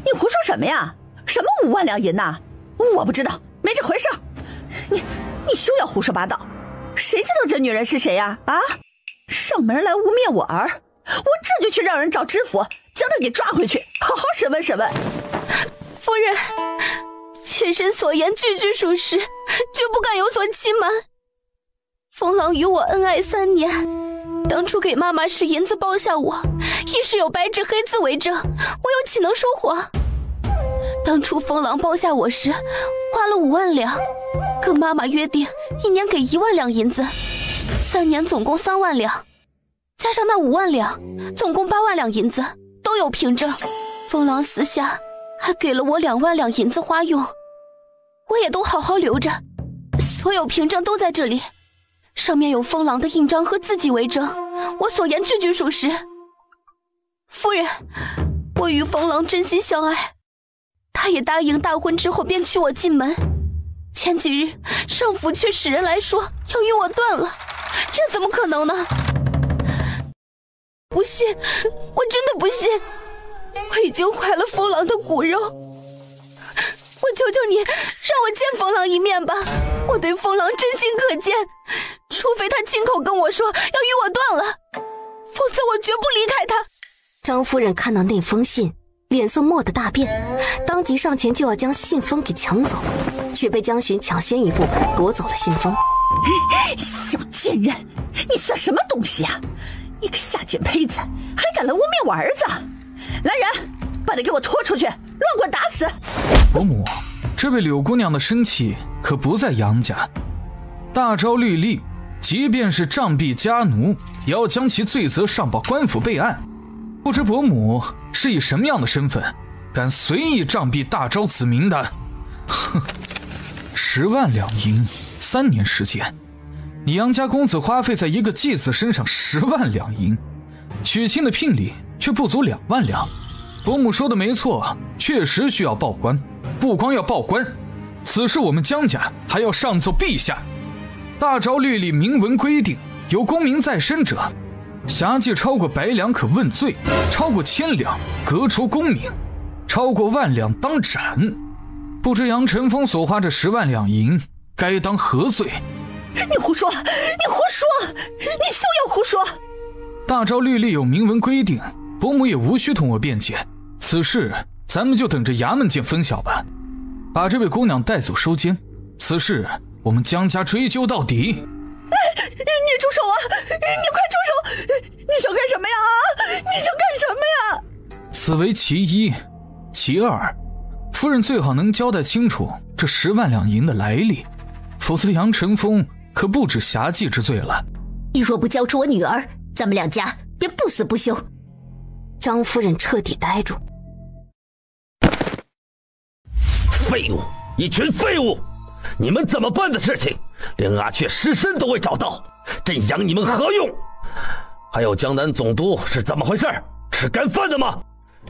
你胡说什么呀？什么5万两银呐？我不知道，没这回事。你休要胡说八道，谁知道这女人是谁呀？啊，上门来污蔑我儿，我这就去让人找知府将她给抓回去，好好审问审问。夫人，妾身所言句句属实，绝不敢有所欺瞒。风郎与我恩爱3年，当初给妈妈使银子包下我，亦是有白纸黑字为证，我又岂能说谎？当初风郎包下我时，花了5万两，跟妈妈约定1年给1万两银子，3年总共3万两，加上那5万两，总共8万两银子，都有凭证。风郎私下还给了我2万两银子花用，我也都好好留着，所有凭证都在这里，上面有风郎的印章和自己为证，我所言句句属实。夫人，我与风郎真心相爱，他也答应大婚之后便娶我进门。前几日上府却使人来说要与我断了，这怎么可能呢？不信，我真的不信，我已经怀了风郎的骨肉，我求求你让我见风郎一面吧，我对风郎真心可见，除非他亲口跟我说要与我断了，否则我绝不离开他。张夫人看到那封信，脸色蓦地大变，当即上前就要将信封给抢走，却被江巡抢先一步夺走了信封。小贱人，你算什么东西啊？一个下贱胚子，还敢来污蔑我儿子！来人，把他给我拖出去，乱棍打死！伯母，这位柳姑娘的生气可不在杨家，大昭律例，即便是杖毙家奴，也要将其罪责上报官府备案。不知伯母是以什么样的身份，敢随意杖毙大昭子民的？哼，10万两银，3年时间，你杨家公子花费在一个继子身上10万两银，娶亲的聘礼却不足2万两。伯母说的没错，确实需要报官，不光要报官，此事我们江家还要上奏陛下。大昭律例明文规定，有功名在身者，辖计超过100两可问罪，超过1000两革除功名，超过1万两当斩。不知杨晨风所花这10万两银该当何罪？你胡说，你胡说，你休要胡说！大昭律例有明文规定，伯母也无需同我辩解，此事咱们就等着衙门见分晓吧。把这位姑娘带走收监，此事我们江家追究到底。你住手啊！你快住手！你想干什么呀？你想干什么呀？此为其一，其二，夫人最好能交代清楚这10万两银的来历，否则杨晨风可不止侠妓之罪了。你若不交出我女儿，咱们两家便不死不休。张夫人彻底呆住。废物，一群废物！你们怎么办的事情，连阿雀尸身都未找到，朕养你们何用？还有江南总督是怎么回事？吃干饭的吗？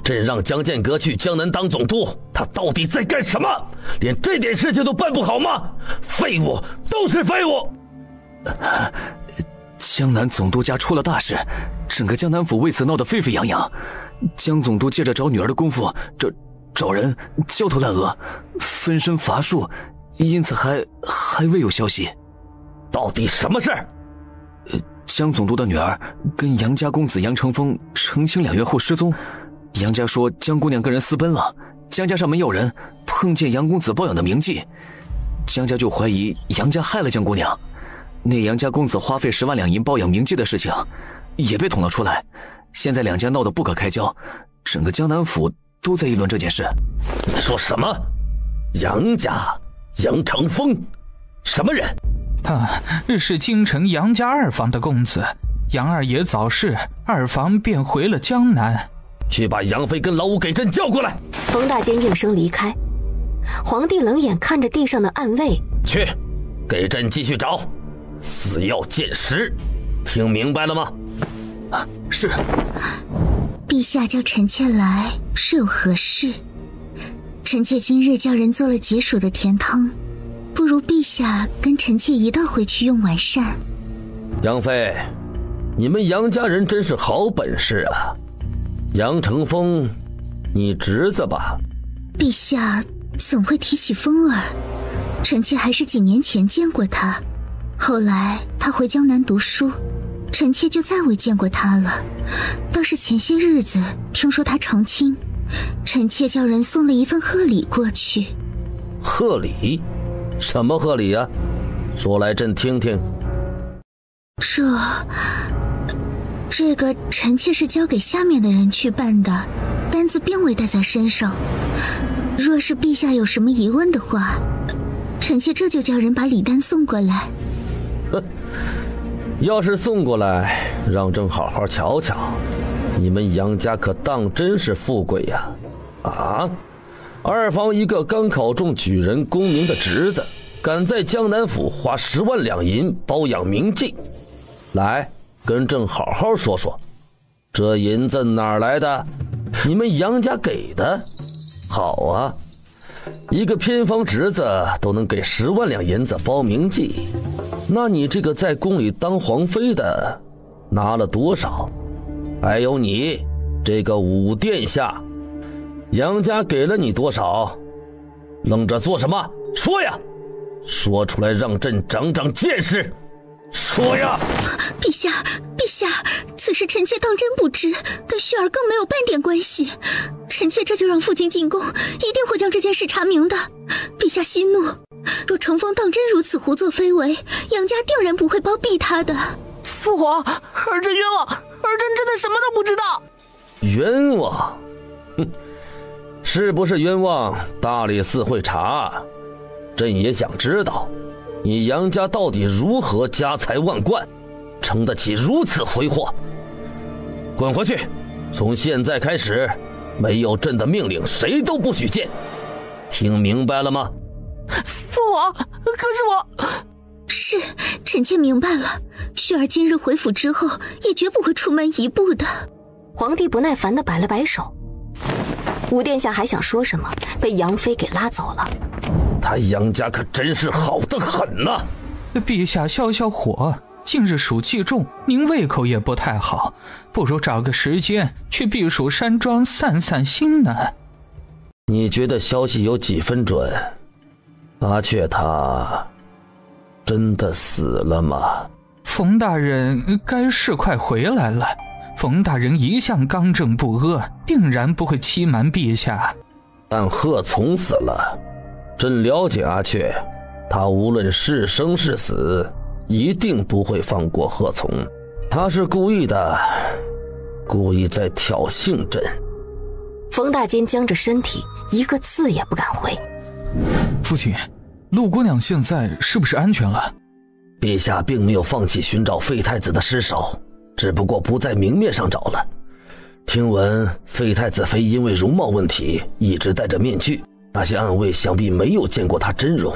朕让江建阁去江南当总督，他到底在干什么？连这点事情都办不好吗？废物，都是废物！江南总督家出了大事，整个江南府为此闹得沸沸扬扬。江总督借着找女儿的功夫，找人焦头烂额，分身乏术，因此还未有消息。到底什么事？江总督的女儿跟杨家公子杨承风成亲2月后失踪，杨家说江姑娘跟人私奔了，江家上门要人，碰见杨公子包养的名妓，江家就怀疑杨家害了江姑娘。那杨家公子花费10万两银包养名妓的事情也被捅了出来，现在2家闹得不可开交，整个江南府都在议论这件事。你说什么？杨家杨承风什么人？他是京城杨家2房的公子，杨二爷早逝，2房便回了江南。去把杨妃跟老五给朕叫过来。冯大坚应声离开，皇帝冷眼看着地上的暗卫，去，给朕继续找，死要见实，听明白了吗？是。陛下叫臣妾来是有何事？臣妾今日叫人做了解暑的甜汤，不如陛下跟臣妾一道回去用晚膳。杨妃，你们杨家人真是好本事啊！杨承风，你侄子吧？陛下怎会提起风儿？臣妾还是几年前见过他，后来他回江南读书，臣妾就再未见过他了。倒是前些日子听说他成亲，臣妾叫人送了一份贺礼过去。贺礼？什么贺礼啊？说来朕听听。这个臣妾是交给下面的人去办的，单子并未带在身上。若是陛下有什么疑问的话，臣妾这就叫人把礼单送过来。哼，要是送过来，让朕好好瞧瞧，你们杨家可当真是富贵呀！啊，2房一个刚考中举人功名的侄子，敢在江南府花10万两银包养名妓，来，跟朕好好说说，这银子哪儿来的？你们杨家给的？好啊，一个偏房侄子都能给10万两银子包名妓，那你这个在宫里当皇妃的拿了多少？还有你这个武殿下，杨家给了你多少？愣着做什么？说呀，说出来让朕长长见识。说呀！陛下，此事臣妾当真不知，跟旭儿更没有半点关系。臣妾这就让父亲进宫，一定会将这件事查明的。陛下息怒，若承风当真如此胡作非为，杨家定然不会包庇他的。父皇，儿臣冤枉，儿臣真的什么都不知道。冤枉？哼，是不是冤枉？大理寺会查。朕也想知道，你杨家到底如何家财万贯，撑得起如此挥霍？滚回去！从现在开始，没有朕的命令，谁都不许见。听明白了吗？父皇，可是我……是，臣妾明白了。旭儿今日回府之后，也绝不会出门一步的。皇帝不耐烦地摆了摆手。武殿下还想说什么，被杨妃给拉走了。他杨家可真是好得很呐！陛下消消火，近日暑气重，您胃口也不太好，不如找个时间去避暑山庄散散心呢。你觉得消息有几分准？阿雀他真的死了吗？冯大人该是快回来了。冯大人一向刚正不阿，定然不会欺瞒陛下。但贺从死了，朕了解阿雀，他无论是生是死，一定不会放过贺从。他是故意的，故意在挑衅朕。冯大坚僵着身体，一个字也不敢回。父亲，陆姑娘现在是不是安全了？陛下并没有放弃寻找废太子的尸首，只不过不在明面上找了。听闻废太子妃因为容貌问题一直戴着面具，那些暗卫想必没有见过她真容。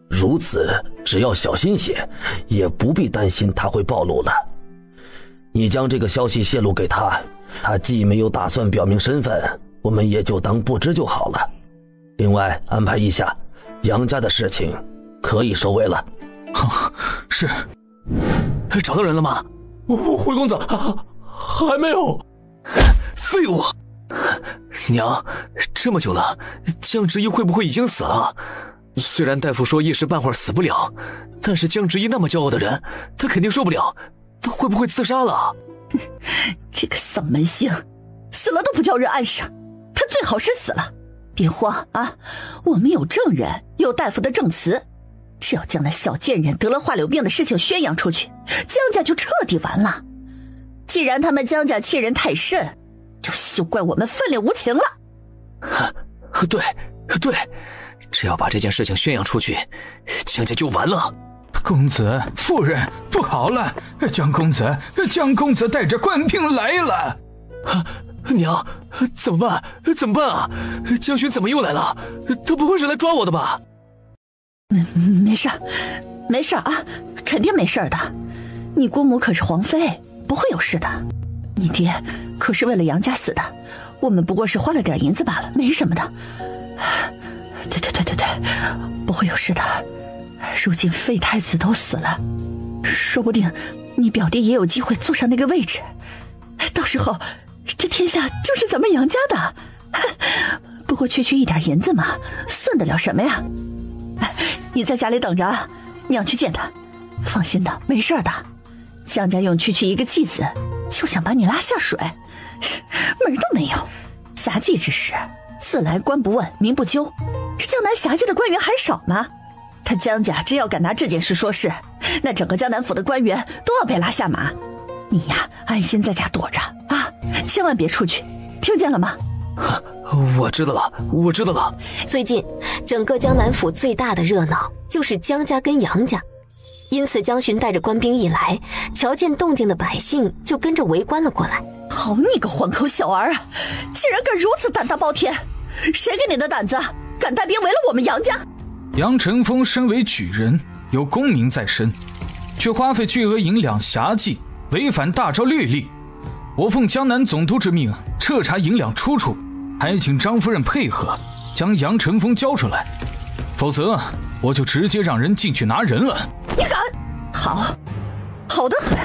如此只要小心些，也不必担心他会暴露了。你将这个消息泄露给他，他既没有打算表明身份，我们也就当不知就好了。另外安排一下，杨家的事情可以收尾了。是。找到人了吗？回公子，还没有。废物！娘，这么久了，江直一会不会已经死了？虽然大夫说一时半会儿死不了，但是江直一那么骄傲的人，他肯定受不了，他会不会自杀了？这个丧门星，死了都不叫人安生，他最好是死了。别慌啊，我们有证人，有大夫的证词，只要将那小贱人得了花柳病的事情宣扬出去，江家就彻底完了。既然他们江家欺人太甚，就休怪我们分裂无情了。对，只要把这件事情宣扬出去，江家就完了。公子夫人，不好了，江公子带着官兵来了。娘，怎么办啊？江巡怎么又来了？他不会是来抓我的吧？没事啊，肯定没事的。你姑母可是皇妃，不会有事的。你爹可是为了杨家死的，我们不过是花了点银子罢了，没什么的。对，不会有事的。如今废太子都死了，说不定你表弟也有机会坐上那个位置，到时候这天下就是咱们杨家的。不过区一点银子嘛，算得了什么呀？你在家里等着啊，娘去见他。放心的，没事的。江家用区一个继子，就想把你拉下水，门都没有。侠妓之事，自来官不问，民不究。这江南侠妓的官员还少吗？他江家真要敢拿这件事说事，那整个江南府的官员都要被拉下马。你呀，安心在家躲着啊，千万别出去，听见了吗？我知道了。最近整个江南府最大的热闹就是江家跟杨家，因此江巡带着官兵一来，瞧见动静的百姓就跟着围观了过来。好你个黄口小儿啊，竟然敢如此胆大包天！谁给你的胆子，敢带兵围了我们杨家？杨承风身为举人，有功名在身，却花费巨额银两侠妓，违反大诏律例。我奉江南总督之命，彻查银两出处，还请张夫人配合，将杨承风交出来，否则我就直接让人进去拿人了。你敢？好得很。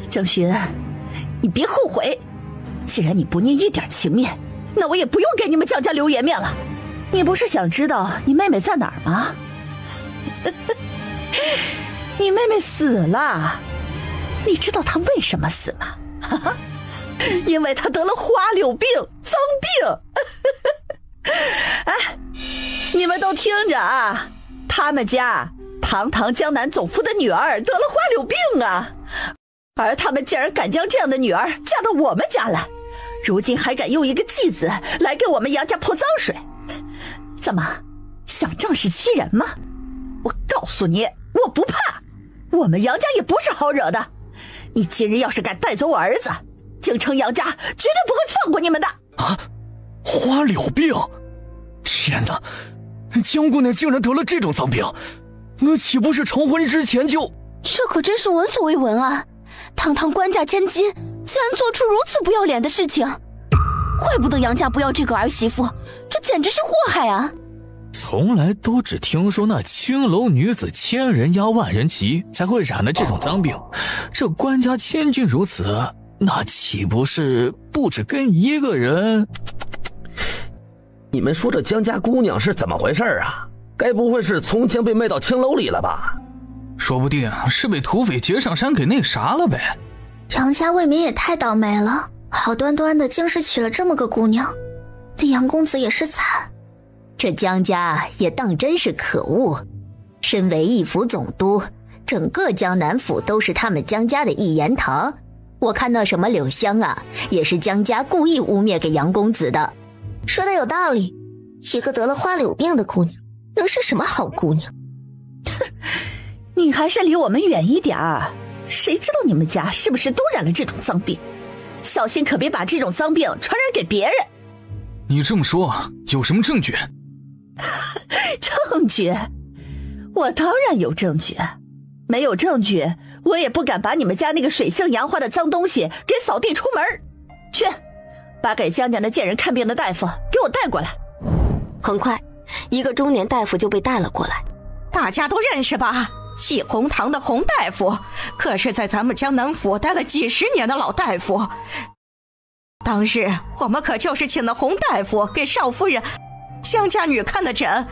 江巡，你别后悔，既然你不念一点情面，那我也不用给你们江家留颜面了。你不是想知道你妹妹在哪儿吗？你妹妹死了，你知道她为什么死吗？因为她得了花柳病，脏病。哎，你们都听着啊，他们家堂堂江南总夫的女儿得了花柳病啊，而他们竟然敢将这样的女儿嫁到我们家来，如今还敢用一个继子来给我们杨家泼脏水，怎么想仗势欺人吗？我告诉你，我不怕，我们杨家也不是好惹的。你今日要是敢带走我儿子，京城杨家绝对不会放过你们的。啊，花柳病！天哪，江姑娘竟然得了这种脏病，那岂不是成婚之前就……这可真是闻所未闻啊！堂堂官家千金，竟然做出如此不要脸的事情，怪不得杨家不要这个儿媳妇，这简直是祸害啊！从来都只听说那青楼女子千人压万人骑才会染了这种脏病，这官家千金如此，那岂不是不止跟一个人？你们说这江家姑娘是怎么回事啊？该不会是从前被卖到青楼里了吧？说不定是被土匪劫上山给那啥了呗。杨家未免也太倒霉了，好端端的竟是娶了这么个姑娘，这杨公子也是惨。这江家也当真是可恶，身为一府总督，整个江南府都是他们江家的一言堂。我看那什么柳香啊，也是江家故意污蔑给杨公子的。说的有道理，一个得了花柳病的姑娘，能是什么好姑娘？你还是离我们远一点儿，谁知道你们家是不是都染了这种脏病？小心可别把这种脏病传染给别人。你这么说，有什么证据？证据？我当然有证据，没有证据，我也不敢把你们家那个水性杨花的脏东西给扫地出门。去，把给江家那贱人看病的大夫给我带过来。很快，一个中年大夫就被带了过来。大家都认识吧？济洪堂的洪大夫，可是在咱们江南府待了几十年的老大夫。当日我们可就是请的洪大夫给少夫人江家女看的诊，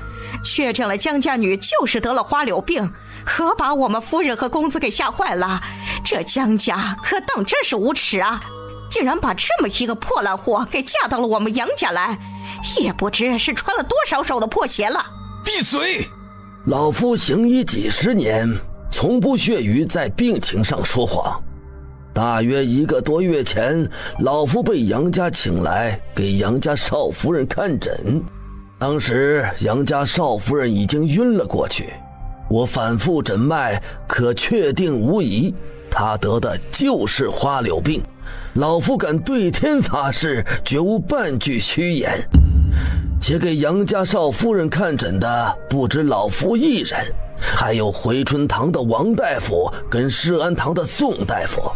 确诊了江家女就是得了花柳病，可把我们夫人和公子给吓坏了。这江家可当真是无耻啊，竟然把这么一个破烂货给嫁到了我们杨家来，也不知是穿了多少手的破鞋了。闭嘴！老夫行医几十年，从不屑于在病情上说谎。大约1个多月前，老夫被杨家请来给杨家少夫人看诊，当时杨家少夫人已经晕了过去，我反复诊脉，可确定无疑，她得的就是花柳病。老夫敢对天发誓，绝无半句虚言。且给杨家少夫人看诊的不止老夫一人，还有回春堂的王大夫跟施安堂的宋大夫，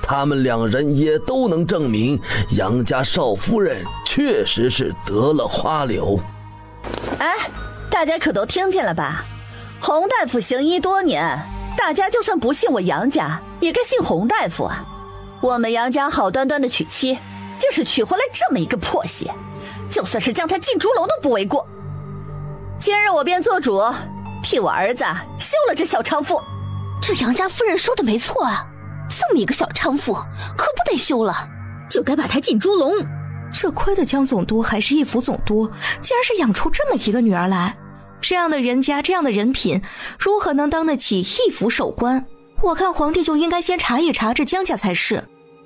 他们2人也都能证明杨家少夫人确实是得了花柳。哎，大家可都听见了吧？洪大夫行医多年，大家就算不信我杨家，也该信洪大夫啊。我们杨家好端端的娶妻，就是娶回来这么一个破鞋，就算是将他进猪笼都不为过。今日我便做主，替我儿子休了这小娼妇。这杨家夫人说的没错啊，这么一个小娼妇可不得休了，就该把她进猪笼。这亏得江总督还是义府总督，竟然是养出这么一个女儿来。这样的人家，这样的人品，如何能当得起义府守官？我看皇帝就应该先查一查这江家才是。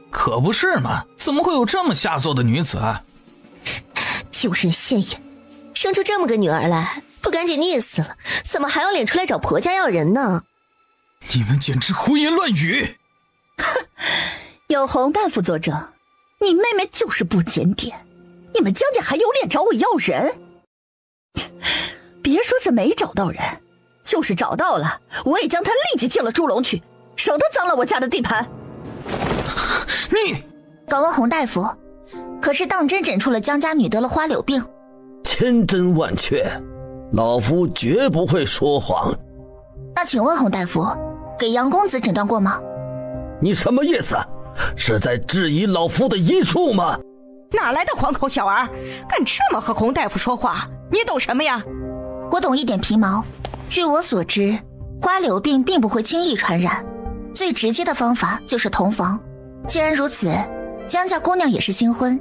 可不是嘛，怎么会有这么下作的女子啊？丢人现眼，生出这么个女儿来，不赶紧溺死了，怎么还有脸出来找婆家要人呢？你们简直胡言乱语！哼，有洪大夫作证，你妹妹就是不检点，你们江家还有脸找我要人？别说这没找到人，就是找到了，我也将她立即进了猪笼去，省得脏了我家的地盘。你，敢问洪大夫，可是当真诊出了江家女得了花柳病？千真万确，老夫绝不会说谎。那请问洪大夫，给杨公子诊断过吗？你什么意思？是在质疑老夫的医术吗？哪来的黄口小儿，敢这么和洪大夫说话？你懂什么呀？我懂一点皮毛。据我所知，花柳病并不会轻易传染，最直接的方法就是同房。既然如此，江家姑娘也是新婚，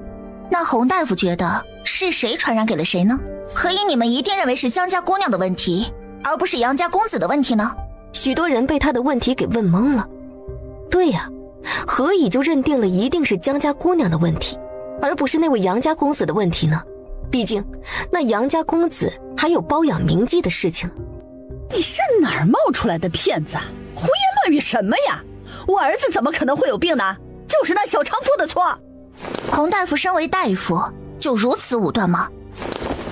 那洪大夫觉得是谁传染给了谁呢？何以你们一定认为是江家姑娘的问题，而不是杨家公子的问题呢？许多人被他的问题给问懵了。对呀，何以就认定了一定是江家姑娘的问题，而不是那位杨家公子的问题呢？毕竟那杨家公子还有包养名妓的事情。你是哪儿冒出来的骗子？胡言乱语什么呀？我儿子怎么可能会有病呢？就是那小娼妇的错。洪大夫身为大夫，就如此武断吗？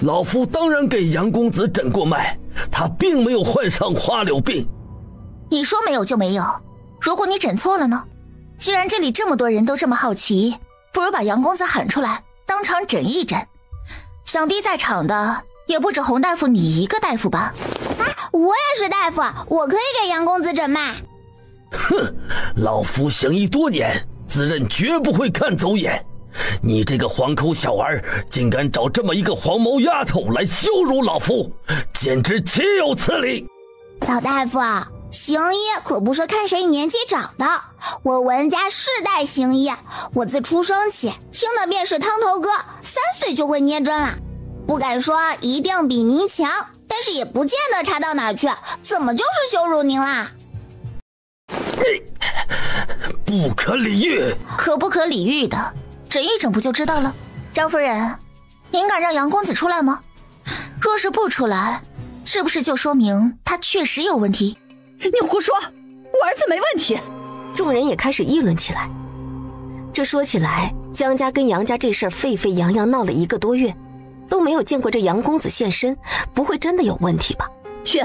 老夫当然给杨公子诊过脉，他并没有患上花柳病。你说没有就没有，如果你诊错了呢？既然这里这么多人都这么好奇，不如把杨公子喊出来，当场诊一诊。想必在场的也不止洪大夫你一个大夫吧？啊，我也是大夫，我可以给杨公子诊脉。哼，老夫行医多年，自认绝不会看走眼。你这个黄口小儿，竟敢找这么一个黄毛丫头来羞辱老夫，简直岂有此理！老大夫，行医可不是看谁年纪长的，我文家世代行医，我自出生起听的便是汤头歌，3岁就会捏针了。不敢说一定比您强，但是也不见得差到哪儿去，怎么就是羞辱您啦？不可理喻！可不可理喻的，诊一诊不就知道了？张夫人，您敢让杨公子出来吗？若是不出来，是不是就说明他确实有问题？你胡说，我儿子没问题。众人也开始议论起来。这说起来，江家跟杨家这事儿沸沸扬扬闹了1个多月，都没有见过这杨公子现身，不会真的有问题吧？去，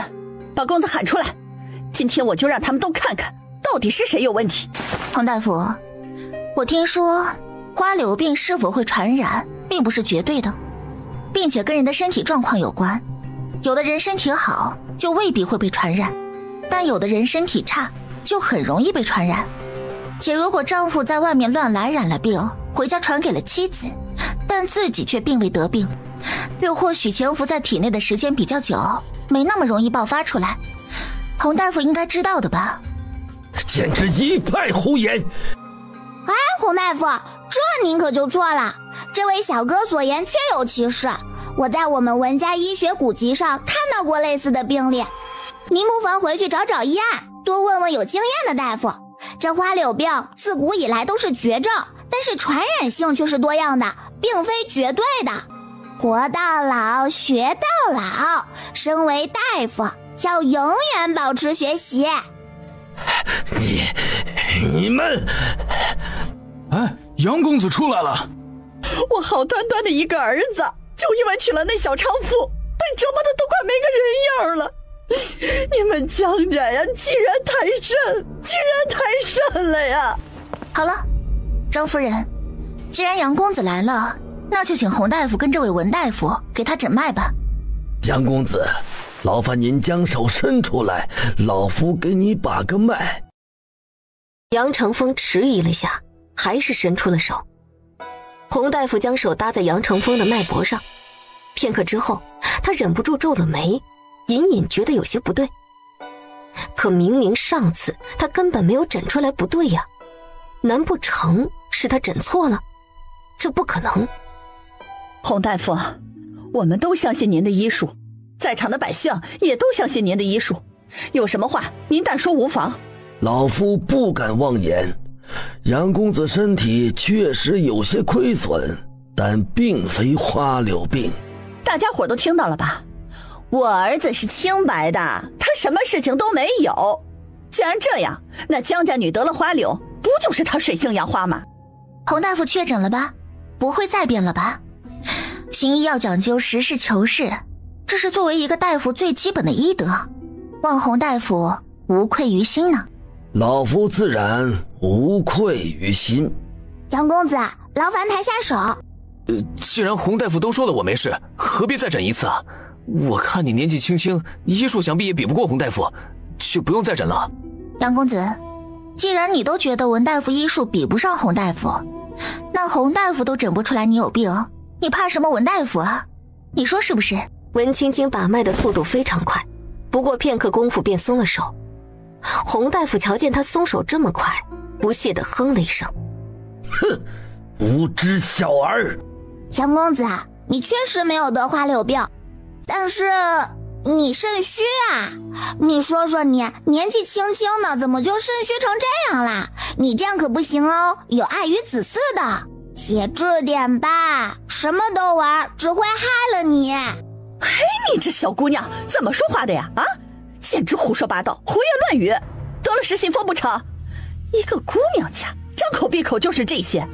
把公子喊出来，今天我就让他们都看看到底是谁有问题。洪大夫，我听说花柳病是否会传染并不是绝对的，并且跟人的身体状况有关，有的人身体好就未必会被传染，但有的人身体差就很容易被传染。且如果丈夫在外面乱来染了病，回家传给了妻子，但自己却并未得病，又或许潜伏在体内的时间比较久，没那么容易爆发出来。洪大夫应该知道的吧？简直一派胡言！哎，洪大夫，这您可就错了。这位小哥所言确有其事，我在我们文家医学古籍上看到过类似的病例。您不妨回去找找医案，多问问有经验的大夫。这花柳病自古以来都是绝症，但是传染性却是多样的，并非绝对的。活到老，学到老，身为大夫要永远保持学习。你们，哎，杨公子出来了。我好端端的一个儿子，就因为娶了那小娼妇，被折磨的都快没个人样了。你们江家呀，既然太甚了呀！好了，张夫人，既然杨公子来了，那就请洪大夫跟这位文大夫给他诊脉吧。杨公子，劳烦您将手伸出来，老夫给你把个脉。杨成风迟疑了下，还是伸出了手。洪大夫将手搭在杨成风的脉搏上，片刻之后，他忍不住皱了眉，隐隐觉得有些不对。可明明上次他根本没有诊出来不对呀，难不成是他诊错了？这不可能。洪大夫，我们都相信您的医术，在场的百姓也都相信您的医术，有什么话您但说无妨。老夫不敢妄言，杨公子身体确实有些亏损，但并非花柳病。大家伙都听到了吧？我儿子是清白的，他什么事情都没有。既然这样，那江家女得了花柳，不就是他水性杨花吗？洪大夫确诊了吧？不会再变了吧？行医要讲究实事求是，这是作为一个大夫最基本的医德，望洪大夫无愧于心呢。老夫自然无愧于心。杨公子，劳烦抬下手。既然洪大夫都说了我没事，何必再诊一次啊？我看你年纪轻轻，医术想必也比不过洪大夫，就不用再诊了。杨公子，既然你都觉得文大夫医术比不上洪大夫，那洪大夫都诊不出来你有病，你怕什么文大夫啊？你说是不是？文青青把脉的速度非常快，不过片刻功夫便松了手。洪大夫瞧见他松手这么快，不屑地哼了一声：“哼，无知小儿！”杨公子，你确实没有得花柳病，但是你肾虚啊！你说说你，年纪轻轻的怎么就肾虚成这样啦？你这样可不行哦，有碍于子嗣的。节制点吧，什么都玩，只会害了你。嘿，你这小姑娘怎么说话的呀？啊，简直胡说八道，胡言乱语，得了失心疯不成？一个姑娘家，张口闭口就是这些，